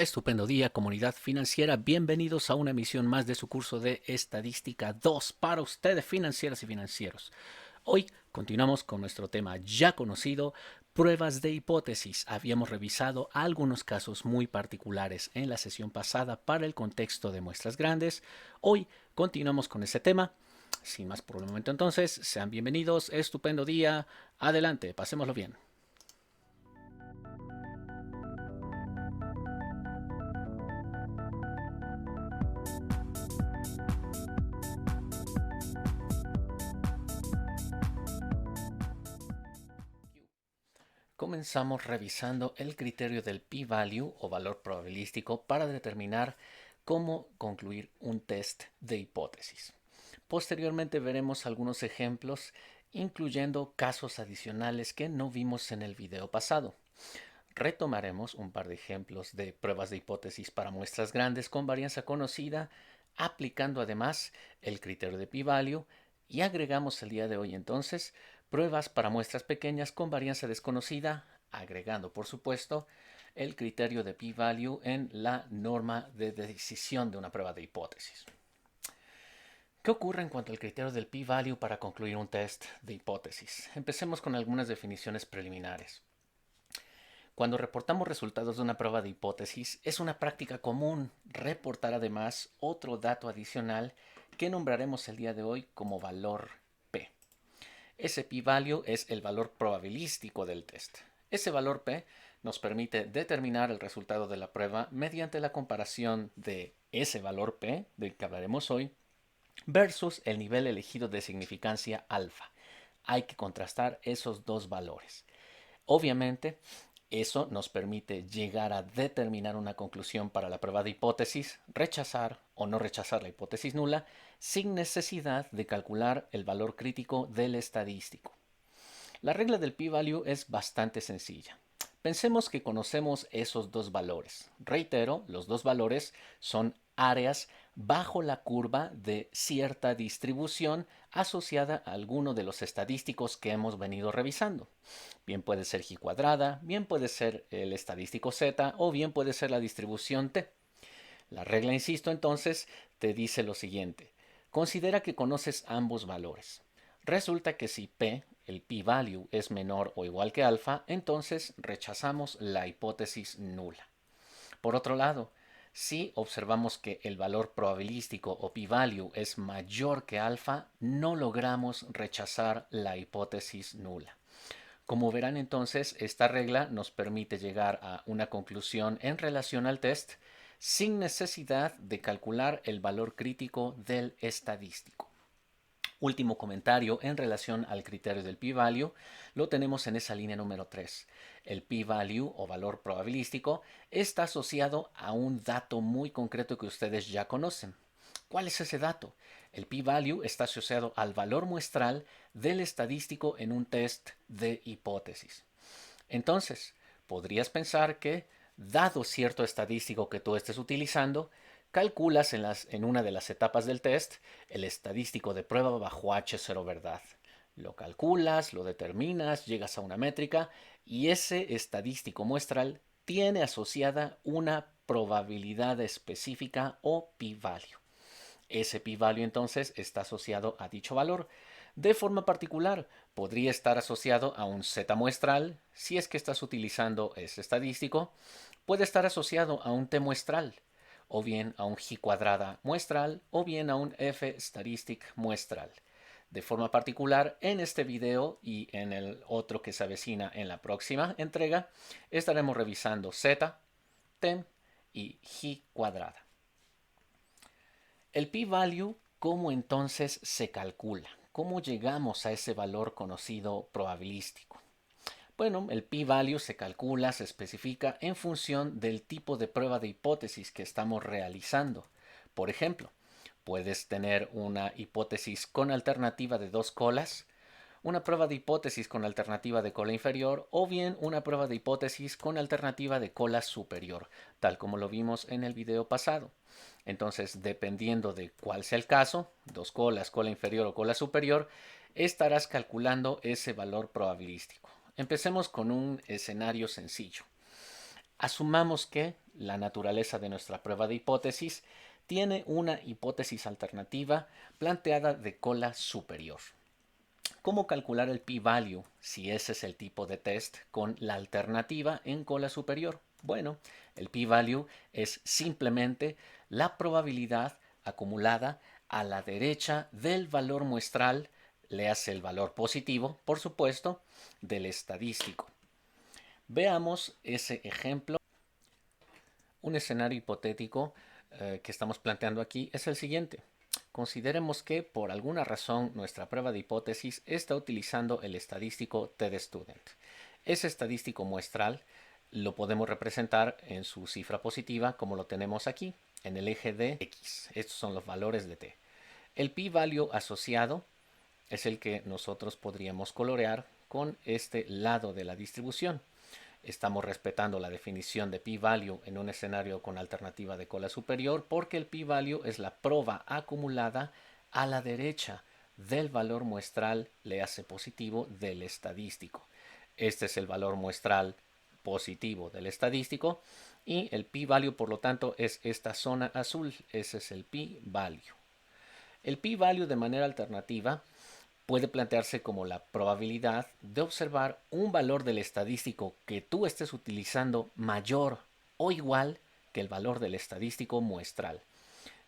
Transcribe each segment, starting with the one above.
Estupendo día, comunidad financiera. Bienvenidos a una emisión más de su curso de Estadística 2 para ustedes, financieras y financieros. Hoy continuamos con nuestro tema ya conocido, pruebas de hipótesis. Habíamos revisado algunos casos muy particulares en la sesión pasada para el contexto de muestras grandes. Hoy continuamos con ese tema. Sin más por el momento entonces, sean bienvenidos. Estupendo día. Adelante, pasémoslo bien. Comenzamos revisando el criterio del p-value o valor probabilístico para determinar cómo concluir un test de hipótesis. Posteriormente veremos algunos ejemplos, incluyendo casos adicionales que no vimos en el video pasado. Retomaremos un par de ejemplos de pruebas de hipótesis para muestras grandes con varianza conocida, aplicando además el criterio de p-value, y agregamos el día de hoy entonces pruebas para muestras pequeñas con varianza desconocida, agregando por supuesto el criterio de p-value en la norma de decisión de una prueba de hipótesis. ¿Qué ocurre en cuanto al criterio del p-value para concluir un test de hipótesis? Empecemos con algunas definiciones preliminares. Cuando reportamos resultados de una prueba de hipótesis, es una práctica común reportar además otro dato adicional que nombraremos el día de hoy como valor P. Ese p-value es el valor probabilístico del test. Ese valor P nos permite determinar el resultado de la prueba mediante la comparación de ese valor P, del que hablaremos hoy, versus el nivel elegido de significancia alfa. Hay que contrastar esos dos valores. Obviamente, eso nos permite llegar a determinar una conclusión para la prueba de hipótesis, rechazar o no rechazar la hipótesis nula, sin necesidad de calcular el valor crítico del estadístico. La regla del p-value es bastante sencilla. Pensemos que conocemos esos dos valores. Reitero, los dos valores son áreas bajo la curva de cierta distribución asociada a alguno de los estadísticos que hemos venido revisando. Bien puede ser G cuadrada, bien puede ser el estadístico Z o bien puede ser la distribución T. La regla, insisto, entonces te dice lo siguiente. Considera que conoces ambos valores. Resulta que si P, el p-value, es menor o igual que alfa, entonces rechazamos la hipótesis nula. Por otro lado, si observamos que el valor probabilístico o p-value es mayor que alfa, no logramos rechazar la hipótesis nula. Como verán entonces, esta regla nos permite llegar a una conclusión en relación al test sin necesidad de calcular el valor crítico del estadístico. Último comentario en relación al criterio del p-value lo tenemos en esa línea número 3. El p-value o valor probabilístico está asociado a un dato muy concreto que ustedes ya conocen. ¿Cuál es ese dato? El p-value está asociado al valor muestral del estadístico en un test de hipótesis. Entonces, podrías pensar que, dado cierto estadístico que tú estés utilizando, calculas en una de las etapas del test el estadístico de prueba bajo H0 verdad. Lo calculas, lo determinas, llegas a una métrica y ese estadístico muestral tiene asociada una probabilidad específica o p-value. Ese p-value entonces está asociado a dicho valor. De forma particular, podría estar asociado a un z muestral, si es que estás utilizando ese estadístico, puede estar asociado a un t muestral, o bien a un g cuadrada muestral, o bien a un f statistic muestral. De forma particular, en este video y en el otro que se avecina en la próxima entrega, estaremos revisando z, t y g cuadrada. El p-value, ¿cómo entonces se calcula? ¿Cómo llegamos a ese valor conocido probabilístico? Bueno, el p-value se calcula, se especifica en función del tipo de prueba de hipótesis que estamos realizando. Por ejemplo, puedes tener una hipótesis con alternativa de dos colas, una prueba de hipótesis con alternativa de cola inferior o bien una prueba de hipótesis con alternativa de cola superior, tal como lo vimos en el video pasado. Entonces, dependiendo de cuál sea el caso, dos colas, cola inferior o cola superior, estarás calculando ese valor probabilístico. Empecemos con un escenario sencillo. Asumamos que la naturaleza de nuestra prueba de hipótesis, tiene una hipótesis alternativa planteada de cola superior. ¿Cómo calcular el p-value si ese es el tipo de test con la alternativa en cola superior? Bueno, el p-value es simplemente la probabilidad acumulada a la derecha del valor muestral, le hace el valor positivo, por supuesto, del estadístico. Veamos ese ejemplo. Un escenario hipotético que estamos planteando aquí es el siguiente. Consideremos que por alguna razón nuestra prueba de hipótesis está utilizando el estadístico TD-Student. Ese estadístico muestral lo podemos representar en su cifra positiva como lo tenemos aquí, en el eje de X. Estos son los valores de T. El p-value asociado es el que nosotros podríamos colorear con este lado de la distribución. Estamos respetando la definición de p-value en un escenario con alternativa de cola superior porque el p-value es la proba acumulada a la derecha del valor muestral, le hace positivo, del estadístico. Este es el valor muestral positivo del estadístico y el p-value, por lo tanto, es esta zona azul. Ese es el p-value. El p-value de manera alternativa puede plantearse como la probabilidad de observar un valor del estadístico que tú estés utilizando mayor o igual que el valor del estadístico muestral.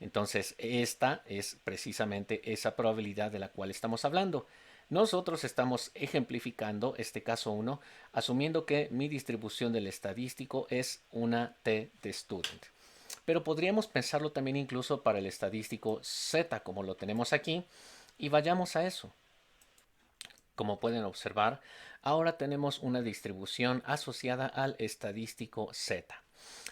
Entonces, esta es precisamente esa probabilidad de la cual estamos hablando. Nosotros estamos ejemplificando este caso 1 asumiendo que mi distribución del estadístico es una T de student. Pero podríamos pensarlo también incluso para el estadístico Z como lo tenemos aquí y vayamos a eso. Como pueden observar, ahora tenemos una distribución asociada al estadístico Z.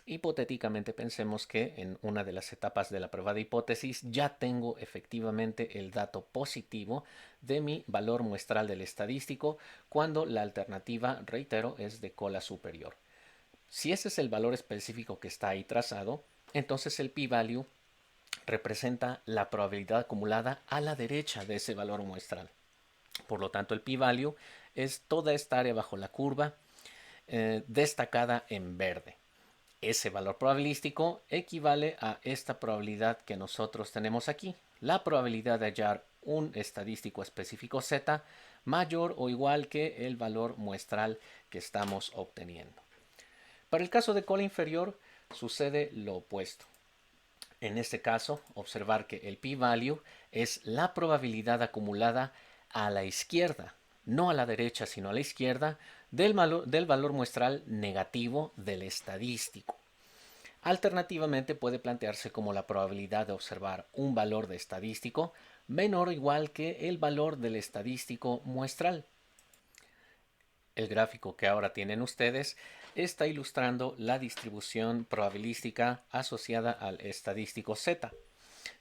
Hipotéticamente pensemos que en una de las etapas de la prueba de hipótesis ya tengo efectivamente el dato positivo de mi valor muestral del estadístico cuando la alternativa, reitero, es de cola superior. Si ese es el valor específico que está ahí trazado, entonces el p-value representa la probabilidad acumulada a la derecha de ese valor muestral. Por lo tanto, el p-value es toda esta área bajo la curva destacada en verde. Ese valor probabilístico equivale a esta probabilidad que nosotros tenemos aquí. La probabilidad de hallar un estadístico específico Z mayor o igual que el valor muestral que estamos obteniendo. Para el caso de cola inferior sucede lo opuesto. En este caso, observar que el p-value es la probabilidad acumulada a la izquierda, no a la derecha, sino a la izquierda, del valor muestral negativo del estadístico. Alternativamente puede plantearse como la probabilidad de observar un valor de estadístico menor o igual que el valor del estadístico muestral. El gráfico que ahora tienen ustedes está ilustrando la distribución probabilística asociada al estadístico Z.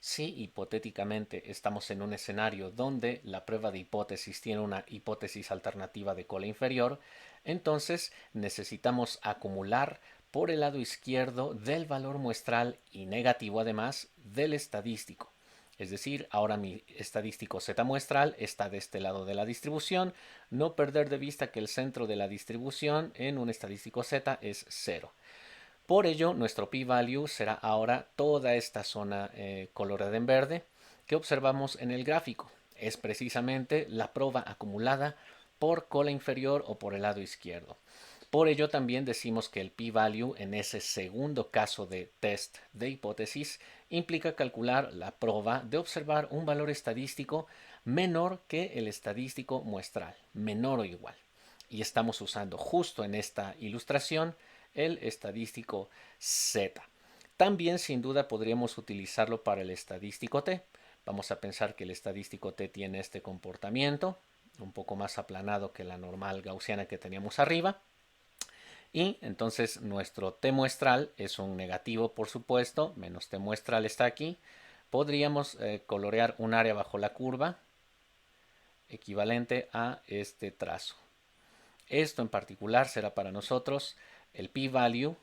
Si hipotéticamente estamos en un escenario donde la prueba de hipótesis tiene una hipótesis alternativa de cola inferior, entonces necesitamos acumular por el lado izquierdo del valor muestral y negativo además del estadístico. Es decir, ahora mi estadístico Z muestral está de este lado de la distribución. No perder de vista que el centro de la distribución en un estadístico Z es 0. Por ello, nuestro p-value será ahora toda esta zona coloreada en verde que observamos en el gráfico. Es precisamente la proba acumulada por cola inferior o por el lado izquierdo. Por ello también decimos que el p-value en ese segundo caso de test de hipótesis implica calcular la proba de observar un valor estadístico menor que el estadístico muestral, menor o igual. Y estamos usando justo en esta ilustración el estadístico Z. También sin duda podríamos utilizarlo para el estadístico T. Vamos a pensar que el estadístico T tiene este comportamiento, un poco más aplanado que la normal gaussiana que teníamos arriba. Y entonces nuestro T muestral es un negativo, por supuesto, menos T muestral está aquí. Podríamos colorear un área bajo la curva equivalente a este trazo. Esto en particular será para nosotros el p-value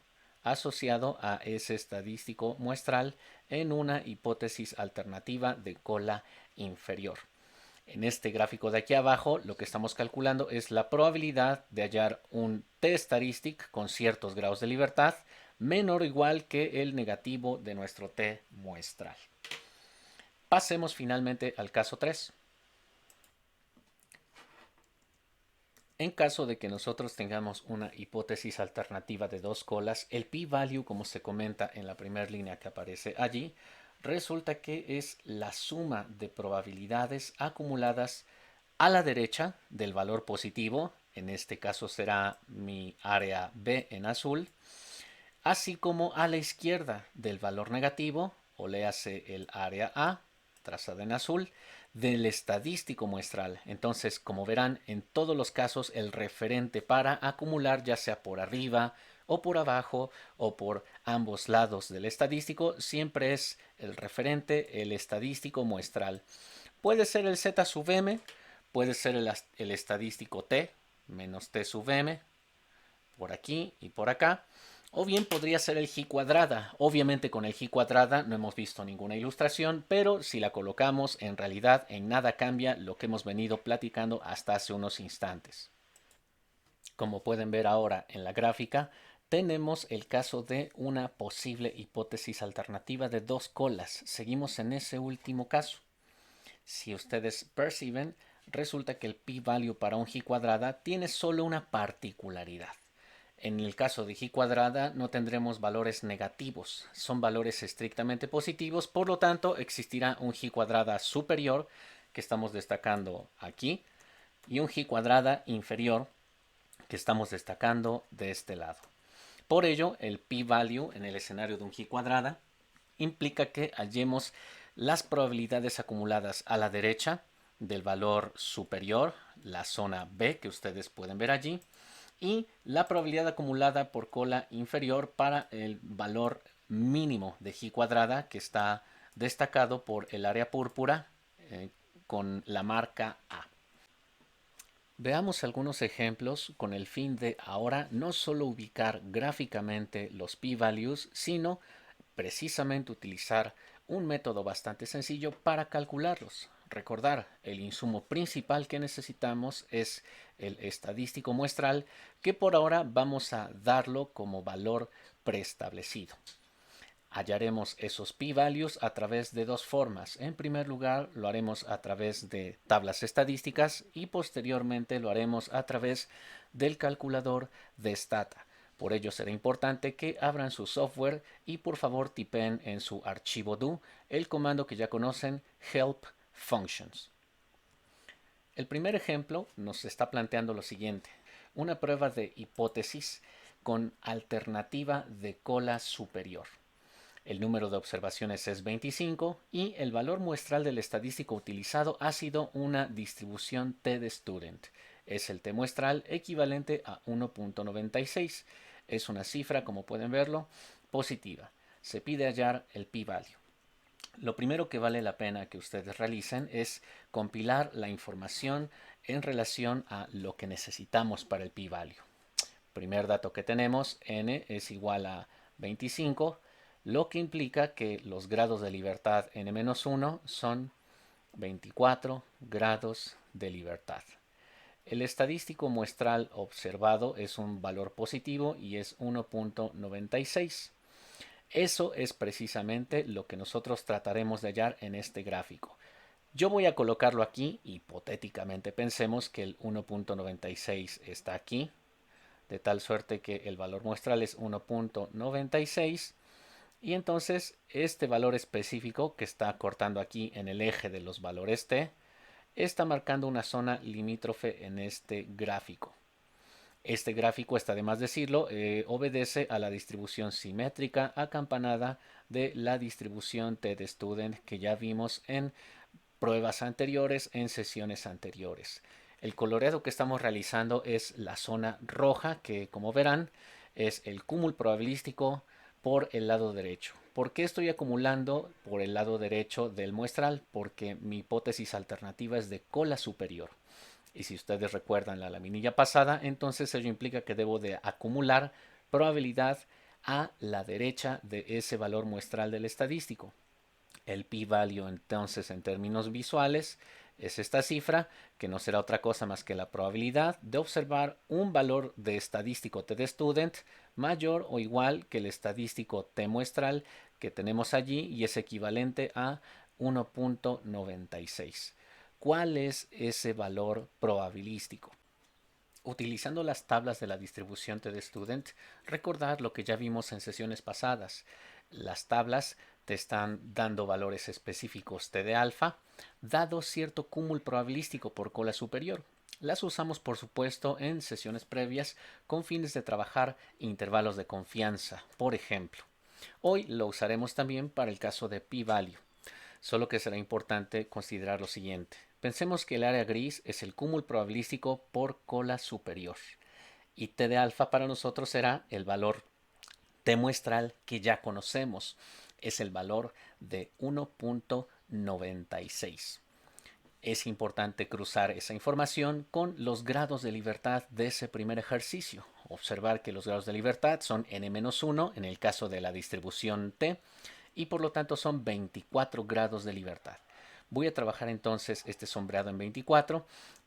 asociado a ese estadístico muestral en una hipótesis alternativa de cola inferior. En este gráfico de aquí abajo, lo que estamos calculando es la probabilidad de hallar un t-statistic con ciertos grados de libertad menor o igual que el negativo de nuestro t muestral. Pasemos finalmente al caso 3. En caso de que nosotros tengamos una hipótesis alternativa de dos colas, el p-value, como se comenta en la primera línea que aparece allí, resulta que es la suma de probabilidades acumuladas a la derecha del valor positivo, en este caso será mi área B en azul, así como a la izquierda del valor negativo, o léase el área A, trazada en azul, del estadístico muestral. Entonces, como verán, en todos los casos el referente para acumular, ya sea por arriba o por abajo o por ambos lados del estadístico, siempre es el referente, el estadístico muestral. Puede ser el z sub m, puede ser el estadístico t menos t sub m, por aquí y por acá. O bien podría ser el G cuadrada. Obviamente con el G cuadrada no hemos visto ninguna ilustración, pero si la colocamos, en realidad en nada cambia lo que hemos venido platicando hasta hace unos instantes. Como pueden ver ahora en la gráfica, tenemos el caso de una posible hipótesis alternativa de dos colas. Seguimos en ese último caso. Si ustedes perciben, resulta que el p-value para un G cuadrada tiene solo una particularidad. En el caso de G cuadrada no tendremos valores negativos, son valores estrictamente positivos, por lo tanto existirá un G cuadrada superior que estamos destacando aquí y un G cuadrada inferior que estamos destacando de este lado. Por ello, el p-value en el escenario de un G cuadrada implica que hallemos las probabilidades acumuladas a la derecha del valor superior, la zona B que ustedes pueden ver allí, y la probabilidad acumulada por cola inferior para el valor mínimo de G cuadrada que está destacado por el área púrpura con la marca A. Veamos algunos ejemplos con el fin de ahora no solo ubicar gráficamente los p-values, sino precisamente utilizar un método bastante sencillo para calcularlos. Recordar, el insumo principal que necesitamos es el estadístico muestral, que por ahora vamos a darlo como valor preestablecido. Hallaremos esos p-values a través de dos formas. En primer lugar, lo haremos a través de tablas estadísticas y posteriormente lo haremos a través del calculador de Stata. Por ello será importante que abran su software y por favor tipen en su archivo do el comando que ya conocen, help functions. El primer ejemplo nos está planteando lo siguiente: una prueba de hipótesis con alternativa de cola superior. El número de observaciones es 25 y el valor muestral del estadístico utilizado ha sido una distribución t de student. Es el t muestral equivalente a 1.96. Es una cifra, como pueden verlo, positiva. Se pide hallar el p-value. Lo primero que vale la pena que ustedes realicen es compilar la información en relación a lo que necesitamos para el p-value. Primer dato que tenemos, n es igual a 25, lo que implica que los grados de libertad n-1 son 24 grados de libertad. El estadístico muestral observado es un valor positivo y es 1.96. Eso es precisamente lo que nosotros trataremos de hallar en este gráfico. Yo voy a colocarlo aquí, hipotéticamente pensemos que el 1.96 está aquí, de tal suerte que el valor muestral es 1.96 y entonces este valor específico que está cortando aquí en el eje de los valores t está marcando una zona limítrofe en este gráfico. Este gráfico, está de más decirlo, obedece a la distribución simétrica acampanada de la distribución t de student que ya vimos en pruebas anteriores, en sesiones anteriores. El coloreado que estamos realizando es la zona roja, que como verán es el cúmulo probabilístico por el lado derecho. ¿Por qué estoy acumulando por el lado derecho del muestral? Porque mi hipótesis alternativa es de cola superior. Y si ustedes recuerdan la laminilla pasada, entonces ello implica que debo de acumular probabilidad a la derecha de ese valor muestral del estadístico. El p-value entonces en términos visuales Es esta cifra, que no será otra cosa más que la probabilidad de observar un valor de estadístico t de student mayor o igual que el estadístico t muestral que tenemos allí y es equivalente a 1.96. ¿Cuál es ese valor probabilístico? Utilizando las tablas de la distribución t de student, recordar lo que ya vimos en sesiones pasadas. Las tablas te están dando valores específicos t de alfa, dado cierto cúmulo probabilístico por cola superior. Las usamos, por supuesto, en sesiones previas con fines de trabajar intervalos de confianza, por ejemplo. Hoy lo usaremos también para el caso de p-value, solo que será importante considerar lo siguiente. Pensemos que el área gris es el cúmulo probabilístico por cola superior y t de alfa para nosotros será el valor t muestral que ya conocemos. Es el valor de 1.96. Es importante cruzar esa información con los grados de libertad de ese primer ejercicio. Observar que los grados de libertad son n-1 en el caso de la distribución t y por lo tanto son 24 grados de libertad. Voy a trabajar entonces este sombreado en 24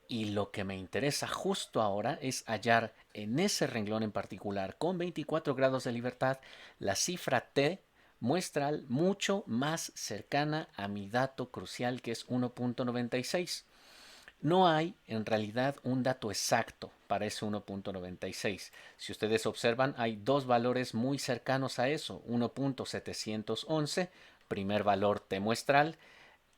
y lo que me interesa justo ahora es hallar en ese renglón en particular con 24 grados de libertad la cifra t muestral mucho más cercana a mi dato crucial que es 1.96. No hay en realidad un dato exacto para ese 1.96. Si ustedes observan, hay dos valores muy cercanos a eso. 1.711, primer valor t muestral,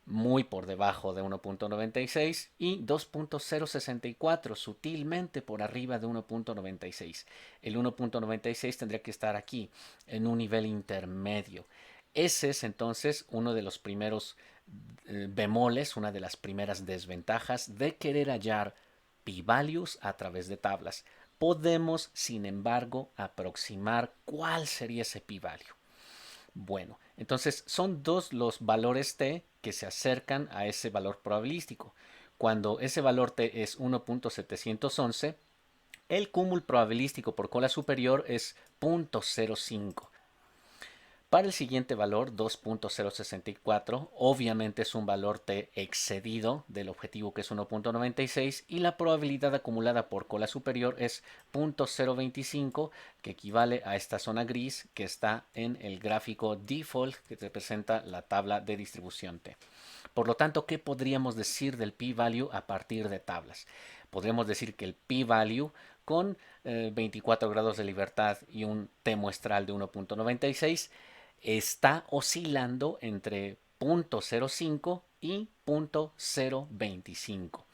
muy por debajo de 1.96 y 2.064, sutilmente por arriba de 1.96. El 1.96 tendría que estar aquí, en un nivel intermedio. Ese es entonces uno de los primeros bemoles, una de las primeras desventajas de querer hallar p-values a través de tablas. Podemos, sin embargo, aproximar cuál sería ese p-value. Bueno, entonces son dos los valores t que se acercan a ese valor probabilístico. Cuando ese valor t es 1.711, el cúmulo probabilístico por cola superior es 0.05. Para el siguiente valor, 2.064, obviamente es un valor t excedido del objetivo que es 1.96 y la probabilidad acumulada por cola superior es 0.025, que equivale a esta zona gris que está en el gráfico default que representa la tabla de distribución t. Por lo tanto, ¿qué podríamos decir del p-value a partir de tablas? Podríamos decir que el p-value con 24 grados de libertad y un t muestral de 1.96 está oscilando entre 0.05 y 0.025.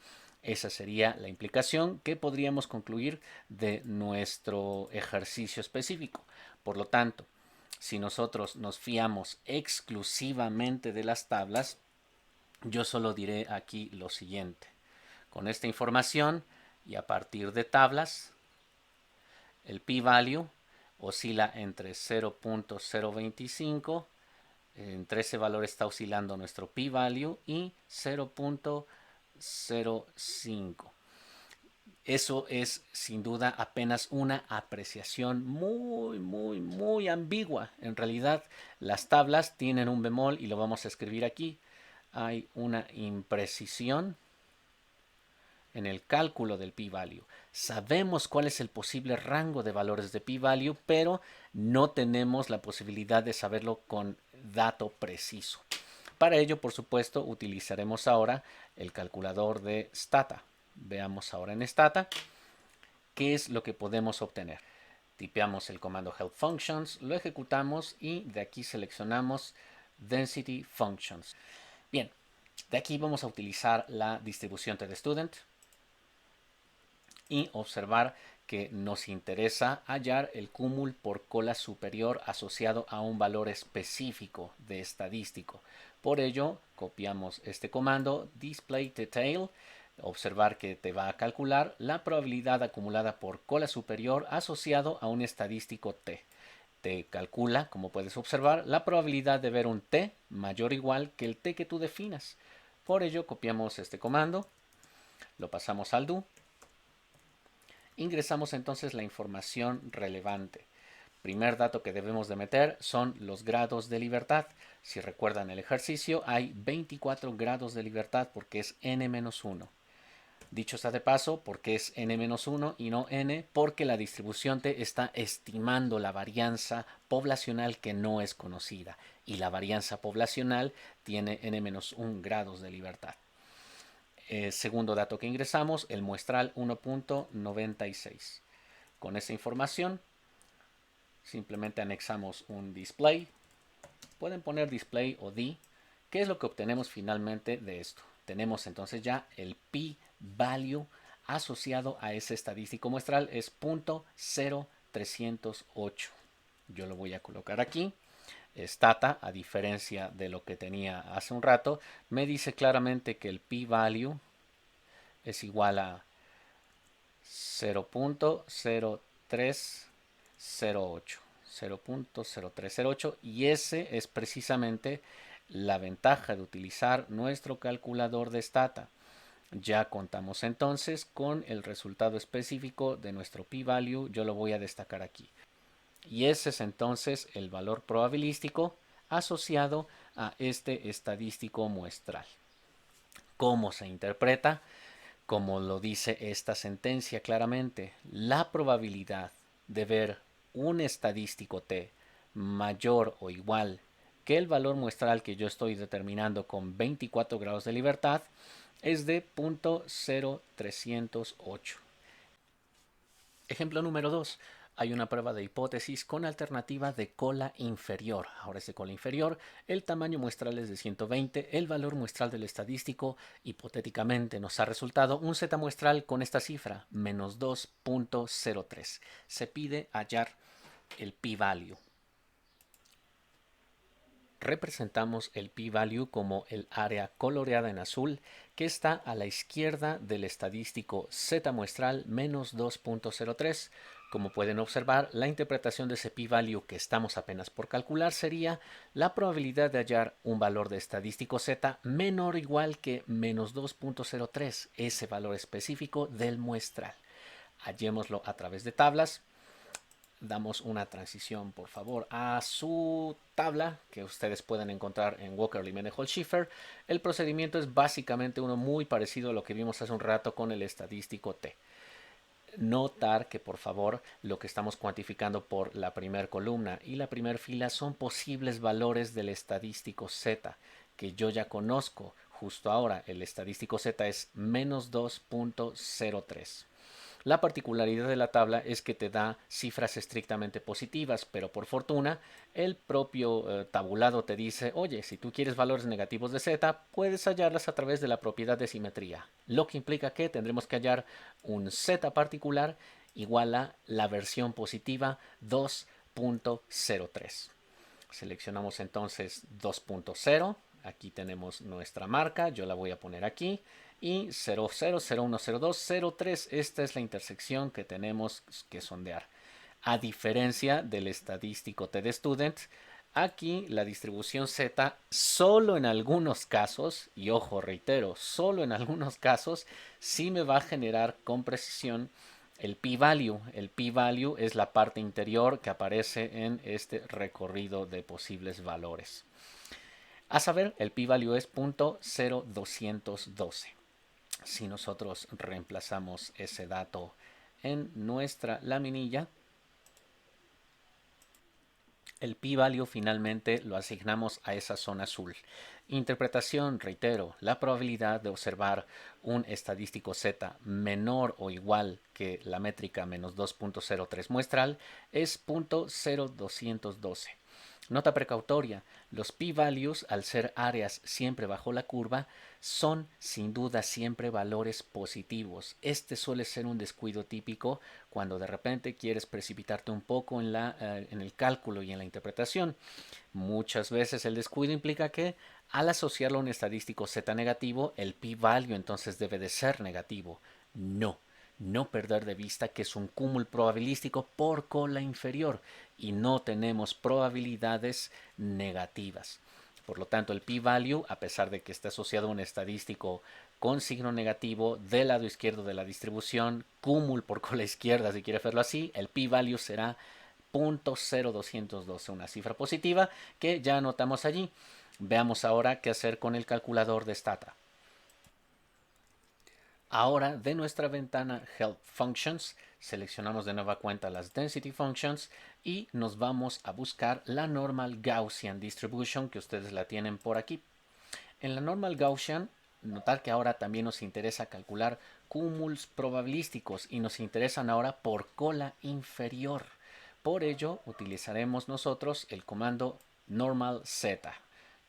Esa sería la implicación que podríamos concluir de nuestro ejercicio específico. Por lo tanto, si nosotros nos fiamos exclusivamente de las tablas, yo solo diré aquí lo siguiente. Con esta información y a partir de tablas, el p-value oscila entre 0.025, entre ese valor está oscilando nuestro p-value y 0.05. Eso es sin duda apenas una apreciación muy ambigua. En realidad las tablas tienen un bemol y lo vamos a escribir aquí. Hay una imprecisión en el cálculo del p-value. Sabemos cuál es el posible rango de valores de p-value, pero no tenemos la posibilidad de saberlo con dato preciso. Para ello, por supuesto, utilizaremos ahora el calculador de Stata. Veamos ahora en Stata qué es lo que podemos obtener. Tipeamos el comando help functions, lo ejecutamos y de aquí seleccionamos density functions. Bien, de aquí vamos a utilizar la distribución t-de-student y observar que nos interesa hallar el cúmulo por cola superior asociado a un valor específico de estadístico. Por ello, copiamos este comando displayDetail, observar que te va a calcular la probabilidad acumulada por cola superior asociado a un estadístico t. Te calcula, como puedes observar, la probabilidad de ver un t mayor o igual que el t que tú definas. Por ello, copiamos este comando, lo pasamos al do. Ingresamos entonces la información relevante. Primer dato que debemos de meter son los grados de libertad. Si recuerdan el ejercicio, hay 24 grados de libertad porque es n-1. Dicho sea de paso, porque es n-1 y no n, porque la distribución t está estimando la varianza poblacional que no es conocida, y la varianza poblacional tiene n-1 grados de libertad. Segundo dato que ingresamos, el muestral 1.96. Con esa información, simplemente anexamos un display. Pueden poner display o d. ¿Qué es lo que obtenemos finalmente de esto? Tenemos entonces ya el p-value asociado a ese estadístico muestral, es 0.0308. Yo lo voy a colocar aquí. Stata, a diferencia de lo que tenía hace un rato, me dice claramente que el p-value es igual a 0.0308. 0.0308, y ese es precisamente la ventaja de utilizar nuestro calculador de Stata. Ya contamos entonces con el resultado específico de nuestro p-value. Yo lo voy a destacar aquí. Y ese es entonces el valor probabilístico asociado a este estadístico muestral. ¿Cómo se interpreta? Como lo dice esta sentencia claramente, la probabilidad de ver un estadístico t mayor o igual que el valor muestral que yo estoy determinando con 24 grados de libertad es de 0.0308. Ejemplo número 2. Hay una prueba de hipótesis con alternativa de cola inferior. Ahora es de cola inferior. El tamaño muestral es de 120. El valor muestral del estadístico hipotéticamente nos ha resultado un z muestral con esta cifra, menos 2.03. Se pide hallar el p-value. Representamos el p-value como el área coloreada en azul que está a la izquierda del estadístico z muestral menos 2.03. Como pueden observar, la interpretación de ese p-value que estamos apenas por calcular sería la probabilidad de hallar un valor de estadístico z menor o igual que menos 2.03, ese valor específico del muestral. Hallémoslo a través de tablas. Damos una transición, por favor, a su tabla que ustedes pueden encontrar en Walker-Limenehall-Schiffer. El procedimiento es básicamente uno muy parecido a lo que vimos hace un rato con el estadístico T. Notar que, por favor, lo que estamos cuantificando por la primera columna y la primera fila son posibles valores del estadístico Z, que yo ya conozco justo ahora. El estadístico Z es menos 2.03. La particularidad de la tabla es que te da cifras estrictamente positivas, pero por fortuna el propio tabulado te dice, oye, si tú quieres valores negativos de z, puedes hallarlas a través de la propiedad de simetría, lo que implica que tendremos que hallar un z particular igual a la versión positiva 2.03. Seleccionamos entonces 2.0. Aquí tenemos nuestra marca. Yo la voy a poner aquí. Y 00, 01, 02, 03. Esta es la intersección que tenemos que sondear. A diferencia del estadístico TD-Student, aquí la distribución Z solo en algunos casos, y ojo, reitero, solo en algunos casos, sí me va a generar con precisión el p-value. El p-value es la parte interior que aparece en este recorrido de posibles valores. A saber, el p-value es 0.0212. Si nosotros reemplazamos ese dato en nuestra laminilla, el p-value finalmente lo asignamos a esa zona azul. Interpretación, reitero, la probabilidad de observar un estadístico Z menor o igual que la métrica menos 2.03 muestral es 0.0212. Nota precautoria, los p-values, al ser áreas siempre bajo la curva, son sin duda siempre valores positivos. Este suele ser un descuido típico cuando de repente quieres precipitarte un poco en el cálculo y en la interpretación. Muchas veces el descuido implica que al asociarlo a un estadístico z negativo, el p-value entonces debe de ser negativo. No perder de vista que es un cúmulo probabilístico por cola inferior y no tenemos probabilidades negativas. Por lo tanto, el p-value, a pesar de que está asociado a un estadístico con signo negativo del lado izquierdo de la distribución, cúmulo por cola izquierda, si quiere verlo así, el p-value será .0212, una cifra positiva que ya anotamos allí. Veamos ahora qué hacer con el calculador de Stata. Ahora de nuestra ventana Help Functions seleccionamos de nueva cuenta las Density Functions y nos vamos a buscar la Normal Gaussian Distribution, que ustedes la tienen por aquí. En la Normal Gaussian, notar que ahora también nos interesa calcular cúmulos probabilísticos y nos interesan ahora por cola inferior. Por ello utilizaremos nosotros el comando normal z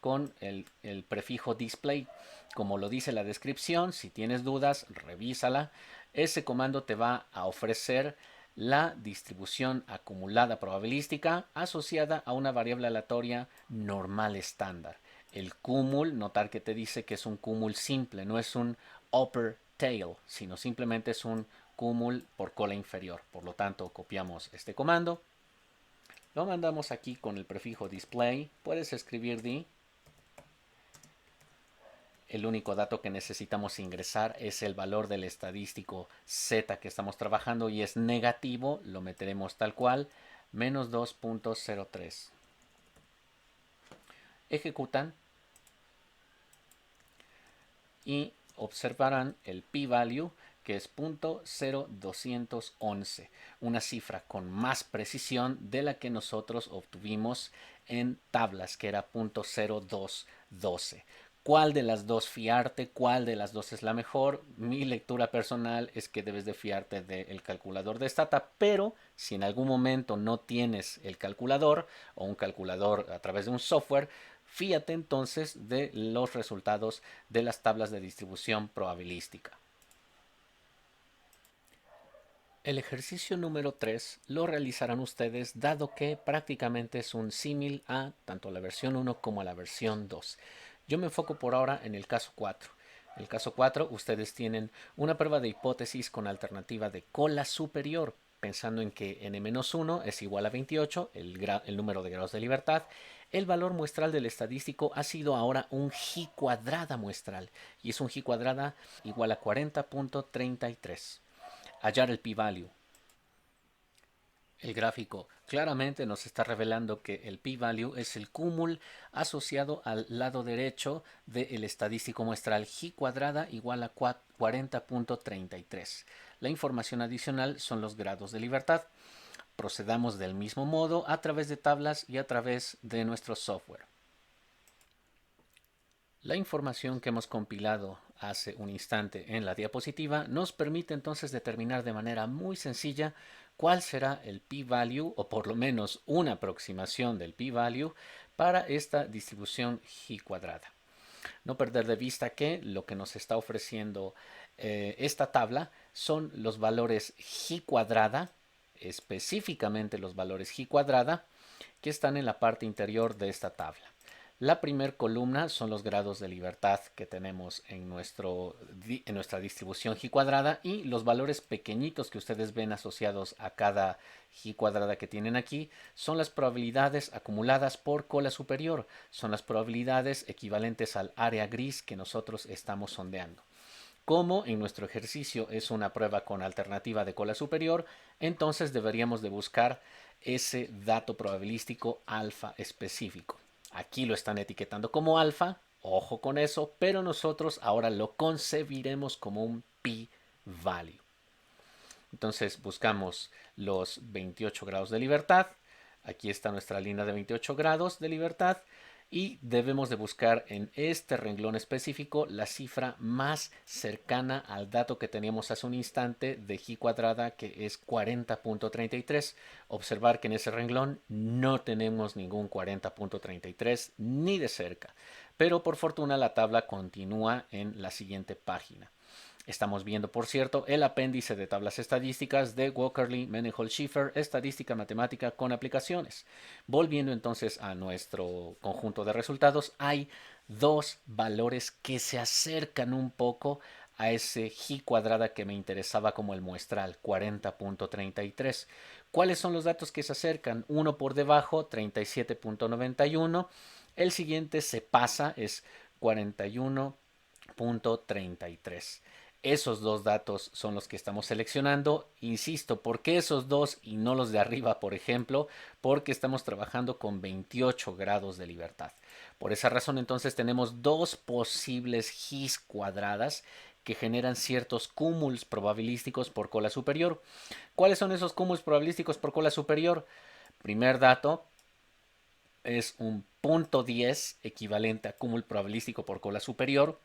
con el prefijo display. Como lo dice la descripción, si tienes dudas, revísala. Ese comando te va a ofrecer la distribución acumulada probabilística asociada a una variable aleatoria normal estándar. El cúmul, notar que te dice que es un cúmul simple, no es un upper tail, sino simplemente es un cúmul por cola inferior. Por lo tanto, copiamos este comando, lo mandamos aquí con el prefijo display. Puedes escribir D. El único dato que necesitamos ingresar es el valor del estadístico Z que estamos trabajando y es negativo, lo meteremos tal cual, menos 2.03. Ejecutan y observarán el p-value, que es .0211, una cifra con más precisión de la que nosotros obtuvimos en tablas, que era .0212. ¿Cuál de las dos fiarte? ¿Cuál de las dos es la mejor? Mi lectura personal es que debes de fiarte del calculador de Stata, pero si en algún momento no tienes el calculador o un calculador a través de un software, fíjate entonces de los resultados de las tablas de distribución probabilística. El ejercicio número 3 lo realizarán ustedes dado que prácticamente es un símil a tanto la versión 1 como a la versión 2. Yo me enfoco por ahora en el caso 4. En el caso 4 ustedes tienen una prueba de hipótesis con alternativa de cola superior, pensando en que n-1 es igual a 28, el número de grados de libertad. El valor muestral del estadístico ha sido ahora un G cuadrada muestral y es un G cuadrada igual a 40.33. Hallar el p-value. El gráfico claramente nos está revelando que el p-value es el cúmul asociado al lado derecho del estadístico muestral G cuadrada igual a 40.33. La información adicional son los grados de libertad. Procedamos del mismo modo a través de tablas y a través de nuestro software. La información que hemos compilado hace un instante en la diapositiva nos permite entonces determinar de manera muy sencilla cuál será el p-value, o por lo menos una aproximación del p-value para esta distribución G cuadrada. No perder de vista que lo que nos está ofreciendo esta tabla son los valores G cuadrada, específicamente los valores G cuadrada, que están en la parte interior de esta tabla. La primera columna son los grados de libertad que tenemos en nuestra distribución G cuadrada, y los valores pequeñitos que ustedes ven asociados a cada G cuadrada que tienen aquí son las probabilidades acumuladas por cola superior, son las probabilidades equivalentes al área gris que nosotros estamos sondeando. Como en nuestro ejercicio es una prueba con alternativa de cola superior, entonces deberíamos de buscar ese dato probabilístico alfa específico. Aquí lo están etiquetando como alfa, ojo con eso, pero nosotros ahora lo concebiremos como un p-value. Entonces buscamos los 28 grados de libertad. Aquí está nuestra línea de 28 grados de libertad. Y debemos de buscar en este renglón específico la cifra más cercana al dato que teníamos hace un instante de G cuadrada, que es 40.33. Observar que en ese renglón no tenemos ningún 40.33 ni de cerca. Pero por fortuna la tabla continúa en la siguiente página. Estamos viendo, por cierto, el apéndice de tablas estadísticas de Walkerly, Mendenhall, Schiffer, estadística matemática con aplicaciones. Volviendo entonces a nuestro conjunto de resultados, hay dos valores que se acercan un poco a ese G cuadrada que me interesaba como el muestral, 40.33. ¿Cuáles son los datos que se acercan? Uno por debajo, 37.91. El siguiente se pasa, es 41.33. Esos dos datos son los que estamos seleccionando. Insisto, ¿por qué esos dos y no los de arriba, por ejemplo? Porque estamos trabajando con 28 grados de libertad. Por esa razón, entonces, tenemos dos posibles His cuadradas que generan ciertos cúmulos probabilísticos por cola superior. ¿Cuáles son esos cúmulos probabilísticos por cola superior? Primer dato es un punto 10 equivalente a cúmulo probabilístico por cola superior.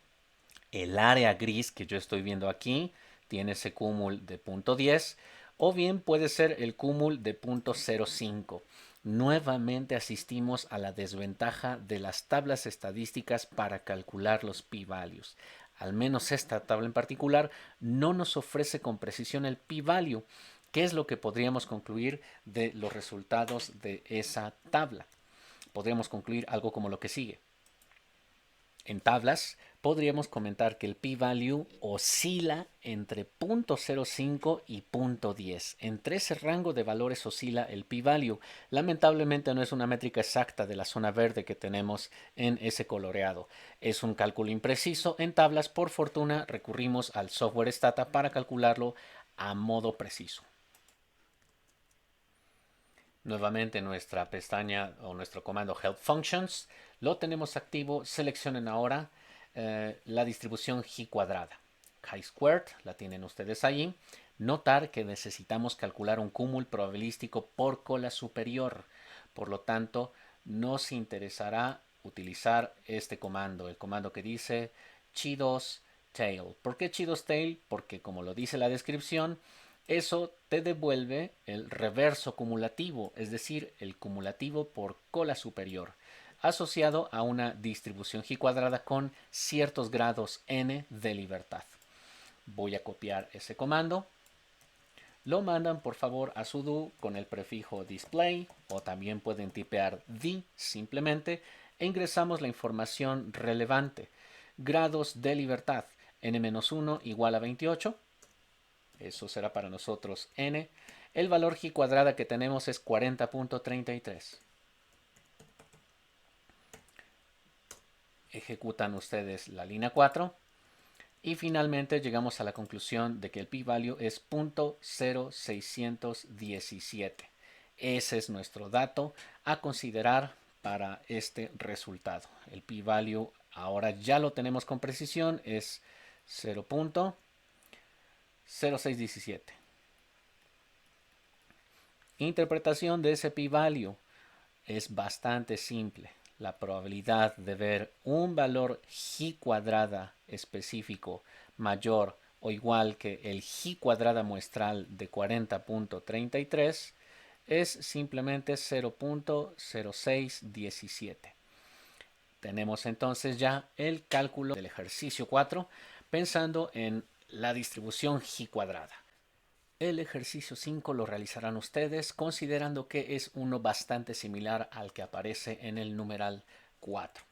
El área gris que yo estoy viendo aquí tiene ese cúmulo de punto 10 o bien puede ser el cúmulo de punto 0,5. Nuevamente asistimos a la desventaja de las tablas estadísticas para calcular los p-values. Al menos esta tabla en particular no nos ofrece con precisión el p-value. ¿Qué es lo que podríamos concluir de los resultados de esa tabla? Podríamos concluir algo como lo que sigue. En tablas, podríamos comentar que el p-value oscila entre 0.05 y 0.10. Entre ese rango de valores oscila el p-value. Lamentablemente no es una métrica exacta de la zona verde que tenemos en ese coloreado. Es un cálculo impreciso. En tablas, por fortuna, recurrimos al software Stata para calcularlo a modo preciso. Nuevamente nuestra pestaña o nuestro comando Help Functions lo tenemos activo. Seleccionen ahora la distribución Chi cuadrada. Chi-squared la tienen ustedes allí. Notar que necesitamos calcular un cúmulo probabilístico por cola superior. Por lo tanto, nos interesará utilizar este comando, el comando que dice chi2 tail. ¿Por qué chi2 tail? Porque como lo dice la descripción, eso te devuelve el reverso cumulativo, es decir, el cumulativo por cola superior, asociado a una distribución Chi cuadrada con ciertos grados n de libertad. Voy a copiar ese comando. Lo mandan por favor a sudo con el prefijo display o también pueden tipear d simplemente e ingresamos la información relevante. Grados de libertad n-1 igual a 28. Eso será para nosotros n. El valor Chi cuadrada que tenemos es 40.33. Ejecutan ustedes la línea 4 y finalmente llegamos a la conclusión de que el p-value es 0.0617. Ese es nuestro dato a considerar para este resultado. El p-value ahora ya lo tenemos con precisión, es 0.0617. Interpretación de ese p-value es bastante simple. La probabilidad de ver un valor Chi cuadrada específico mayor o igual que el Chi cuadrada muestral de 40.33 es simplemente 0.0617. Tenemos entonces ya el cálculo del ejercicio 4 pensando en la distribución Chi cuadrada. El ejercicio 5 lo realizarán ustedes considerando que es uno bastante similar al que aparece en el numeral 4.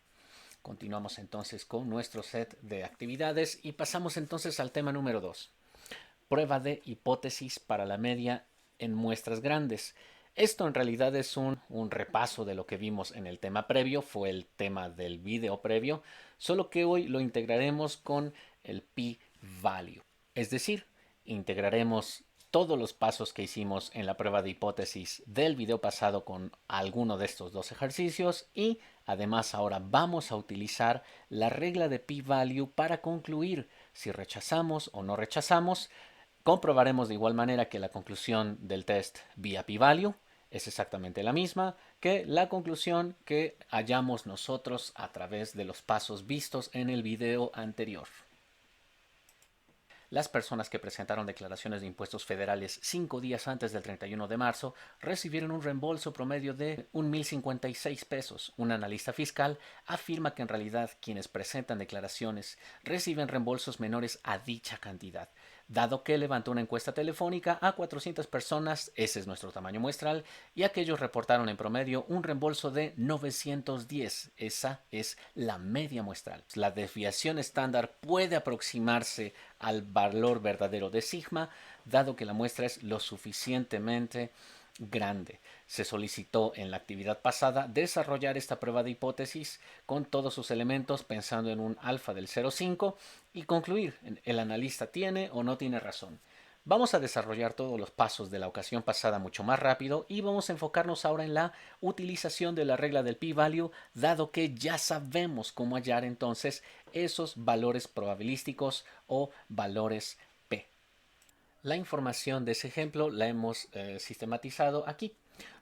Continuamos entonces con nuestro set de actividades y pasamos entonces al tema número 2. Prueba de hipótesis para la media en muestras grandes. Esto en realidad es un repaso de lo que vimos en el tema previo, fue el tema del video previo, solo que hoy lo integraremos con el p-value. Es decir, integraremos todos los pasos que hicimos en la prueba de hipótesis del video pasado con alguno de estos dos ejercicios y además ahora vamos a utilizar la regla de p-value para concluir si rechazamos o no rechazamos. Comprobaremos de igual manera que la conclusión del test vía p-value es exactamente la misma que la conclusión que hallamos nosotros a través de los pasos vistos en el video anterior. Las personas que presentaron declaraciones de impuestos federales 5 días antes del 31 de marzo recibieron un reembolso promedio de 1,056 pesos. Un analista fiscal afirma que en realidad quienes presentan declaraciones reciben reembolsos menores a dicha cantidad. Dado que levantó una encuesta telefónica a 400 personas, ese es nuestro tamaño muestral, y aquellos reportaron en promedio un reembolso de 910. Esa es la media muestral. La desviación estándar puede aproximarse al valor verdadero de sigma, dado que la muestra es lo suficientemente grande. Se solicitó en la actividad pasada desarrollar esta prueba de hipótesis con todos sus elementos pensando en un alfa del 0,5 y concluir, ¿el analista tiene o no tiene razón? Vamos a desarrollar todos los pasos de la ocasión pasada mucho más rápido y vamos a enfocarnos ahora en la utilización de la regla del p-value, dado que ya sabemos cómo hallar entonces esos valores probabilísticos o valores p. La información de ese ejemplo la hemos sistematizado aquí.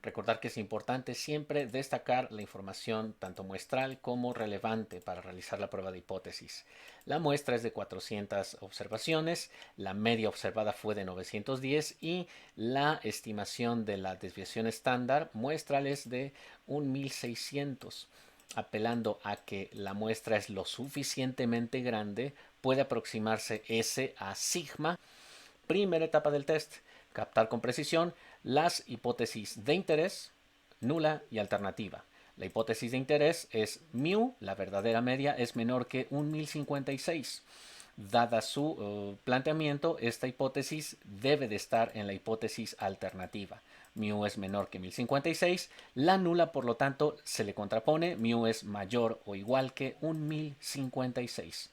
Recordar que es importante siempre destacar la información tanto muestral como relevante para realizar la prueba de hipótesis. La muestra es de 400 observaciones, la media observada fue de 910 y la estimación de la desviación estándar muestral es de 1600. Apelando a que la muestra es lo suficientemente grande, puede aproximarse S a sigma. Primera etapa del test: captar con precisión las hipótesis de interés, nula y alternativa. La hipótesis de interés es mu, la verdadera media es menor que 1056. Dada su planteamiento, esta hipótesis debe de estar en la hipótesis alternativa. Mu es menor que 1056. La nula, por lo tanto, se le contrapone. Mu es mayor o igual que 1056.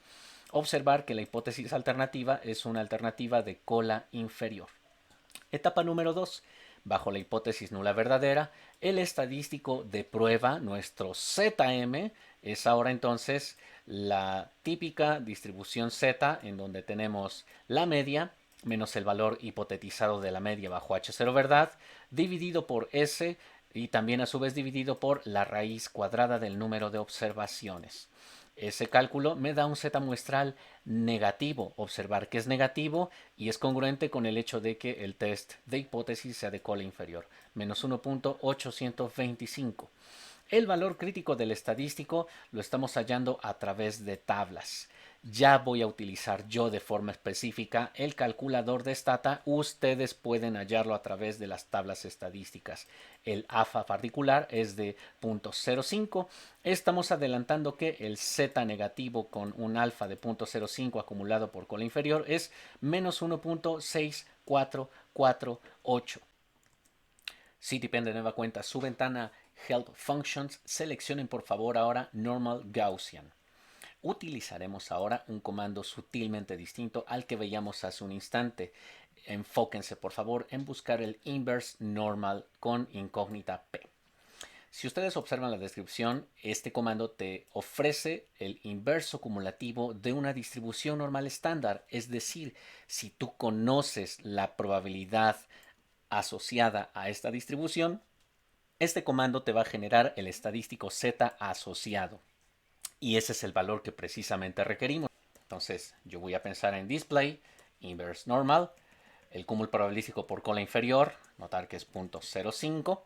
Observar que la hipótesis alternativa es una alternativa de cola inferior. Etapa número 2. Bajo la hipótesis nula verdadera, el estadístico de prueba, nuestro ZM, es ahora entonces la típica distribución Z en donde tenemos la media menos el valor hipotetizado de la media bajo H0 verdad, dividido por S y también a su vez dividido por la raíz cuadrada del número de observaciones. Ese cálculo me da un Z muestral negativo. Observar que es negativo y es congruente con el hecho de que el test de hipótesis sea de cola inferior, menos 1.825. El valor crítico del estadístico lo estamos hallando a través de tablas. Ya voy a utilizar yo de forma específica el calculador de Stata. Ustedes pueden hallarlo a través de las tablas estadísticas. El AFA particular es de 0.05. Estamos adelantando que el Z negativo con un alfa de 0.05 acumulado por cola inferior es menos 1.6448. CityPen de nueva cuenta su ventana Help Functions. Seleccionen por favor ahora Normal Gaussian. Utilizaremos ahora un comando sutilmente distinto al que veíamos hace un instante. Enfóquense por favor en buscar el inverse normal con incógnita p. Si ustedes observan la descripción, este comando te ofrece el inverso cumulativo de una distribución normal estándar. Es decir, si tú conoces la probabilidad asociada a esta distribución, este comando te va a generar el estadístico Z asociado. Y ese es el valor que precisamente requerimos. Entonces yo voy a pensar en display, inverse normal, el cúmulo probabilístico por cola inferior, notar que es 0.05.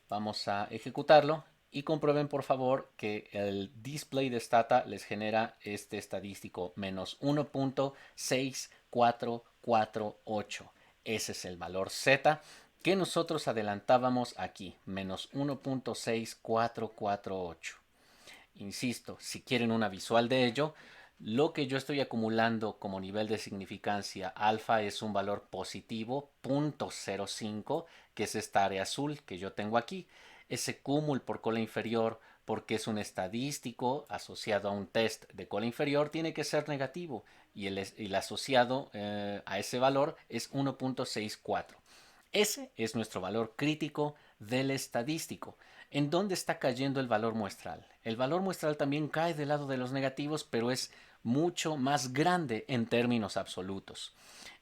Vamos a ejecutarlo y comprueben por favor que el display de Stata les genera este estadístico menos 1.6448. Ese es el valor Z que nosotros adelantábamos aquí, menos 1.6448. Insisto, si quieren una visual de ello, lo que yo estoy acumulando como nivel de significancia alfa es un valor positivo 0.05, que es esta área azul que yo tengo aquí. Ese cúmulo por cola inferior, porque es un estadístico asociado a un test de cola inferior, tiene que ser negativo y el asociado a ese valor es 1.64. Ese es nuestro valor crítico del estadístico. ¿En dónde está cayendo el valor muestral? El valor muestral también cae del lado de los negativos, pero es mucho más grande en términos absolutos.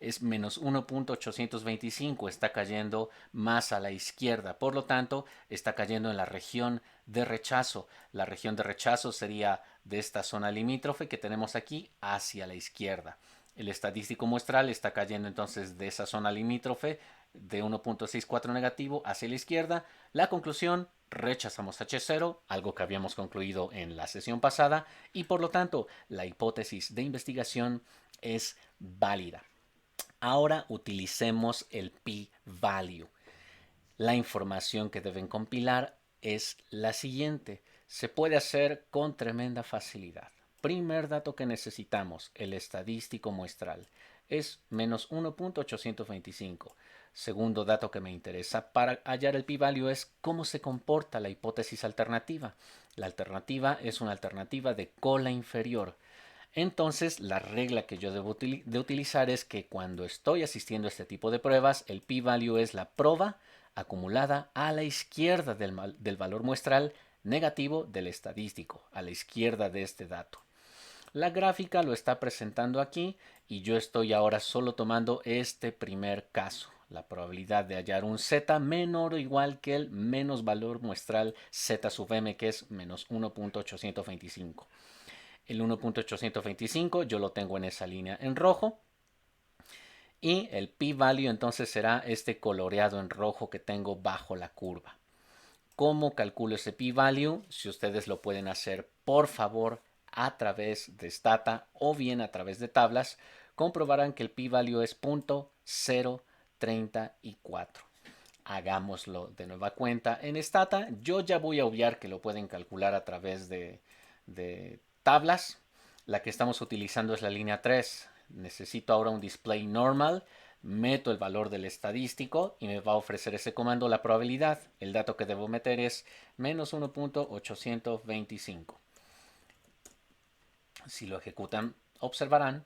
Es menos 1.825, está cayendo más a la izquierda. Por lo tanto, está cayendo en la región de rechazo. La región de rechazo sería de esta zona limítrofe que tenemos aquí hacia la izquierda. El estadístico muestral está cayendo entonces de esa zona limítrofe de 1.64 negativo hacia la izquierda. La conclusión: rechazamos H0, algo que habíamos concluido en la sesión pasada, y por lo tanto la hipótesis de investigación es válida. Ahora utilicemos el p-value. La información que deben compilar es la siguiente. Se puede hacer con tremenda facilidad. Primer dato que necesitamos, el estadístico muestral, es menos 1.825. Segundo dato que me interesa para hallar el p-value es cómo se comporta la hipótesis alternativa. La alternativa es una alternativa de cola inferior. Entonces, la regla que yo debo de utilizar es que cuando estoy asistiendo a este tipo de pruebas, el p-value es la proba acumulada a la izquierda del valor muestral negativo del estadístico, a la izquierda de este dato. La gráfica lo está presentando aquí y yo estoy ahora solo tomando este primer caso. La probabilidad de hallar un z menor o igual que el menos valor muestral z sub m, que es menos 1.825. El 1.825 yo lo tengo en esa línea en rojo. Y el p-value entonces será este coloreado en rojo que tengo bajo la curva. ¿Cómo calculo ese p-value? Si ustedes lo pueden hacer, por favor, a través de Stata o bien a través de tablas, comprobarán que el p-value es 0.034. Hagámoslo de nueva cuenta en Stata. Yo ya voy a obviar que lo pueden calcular a través de tablas. La que estamos utilizando es la línea 3. Necesito ahora un display normal. Meto el valor del estadístico y me va a ofrecer ese comando la probabilidad. El dato que debo meter es menos 1.825. Si lo ejecutan, observarán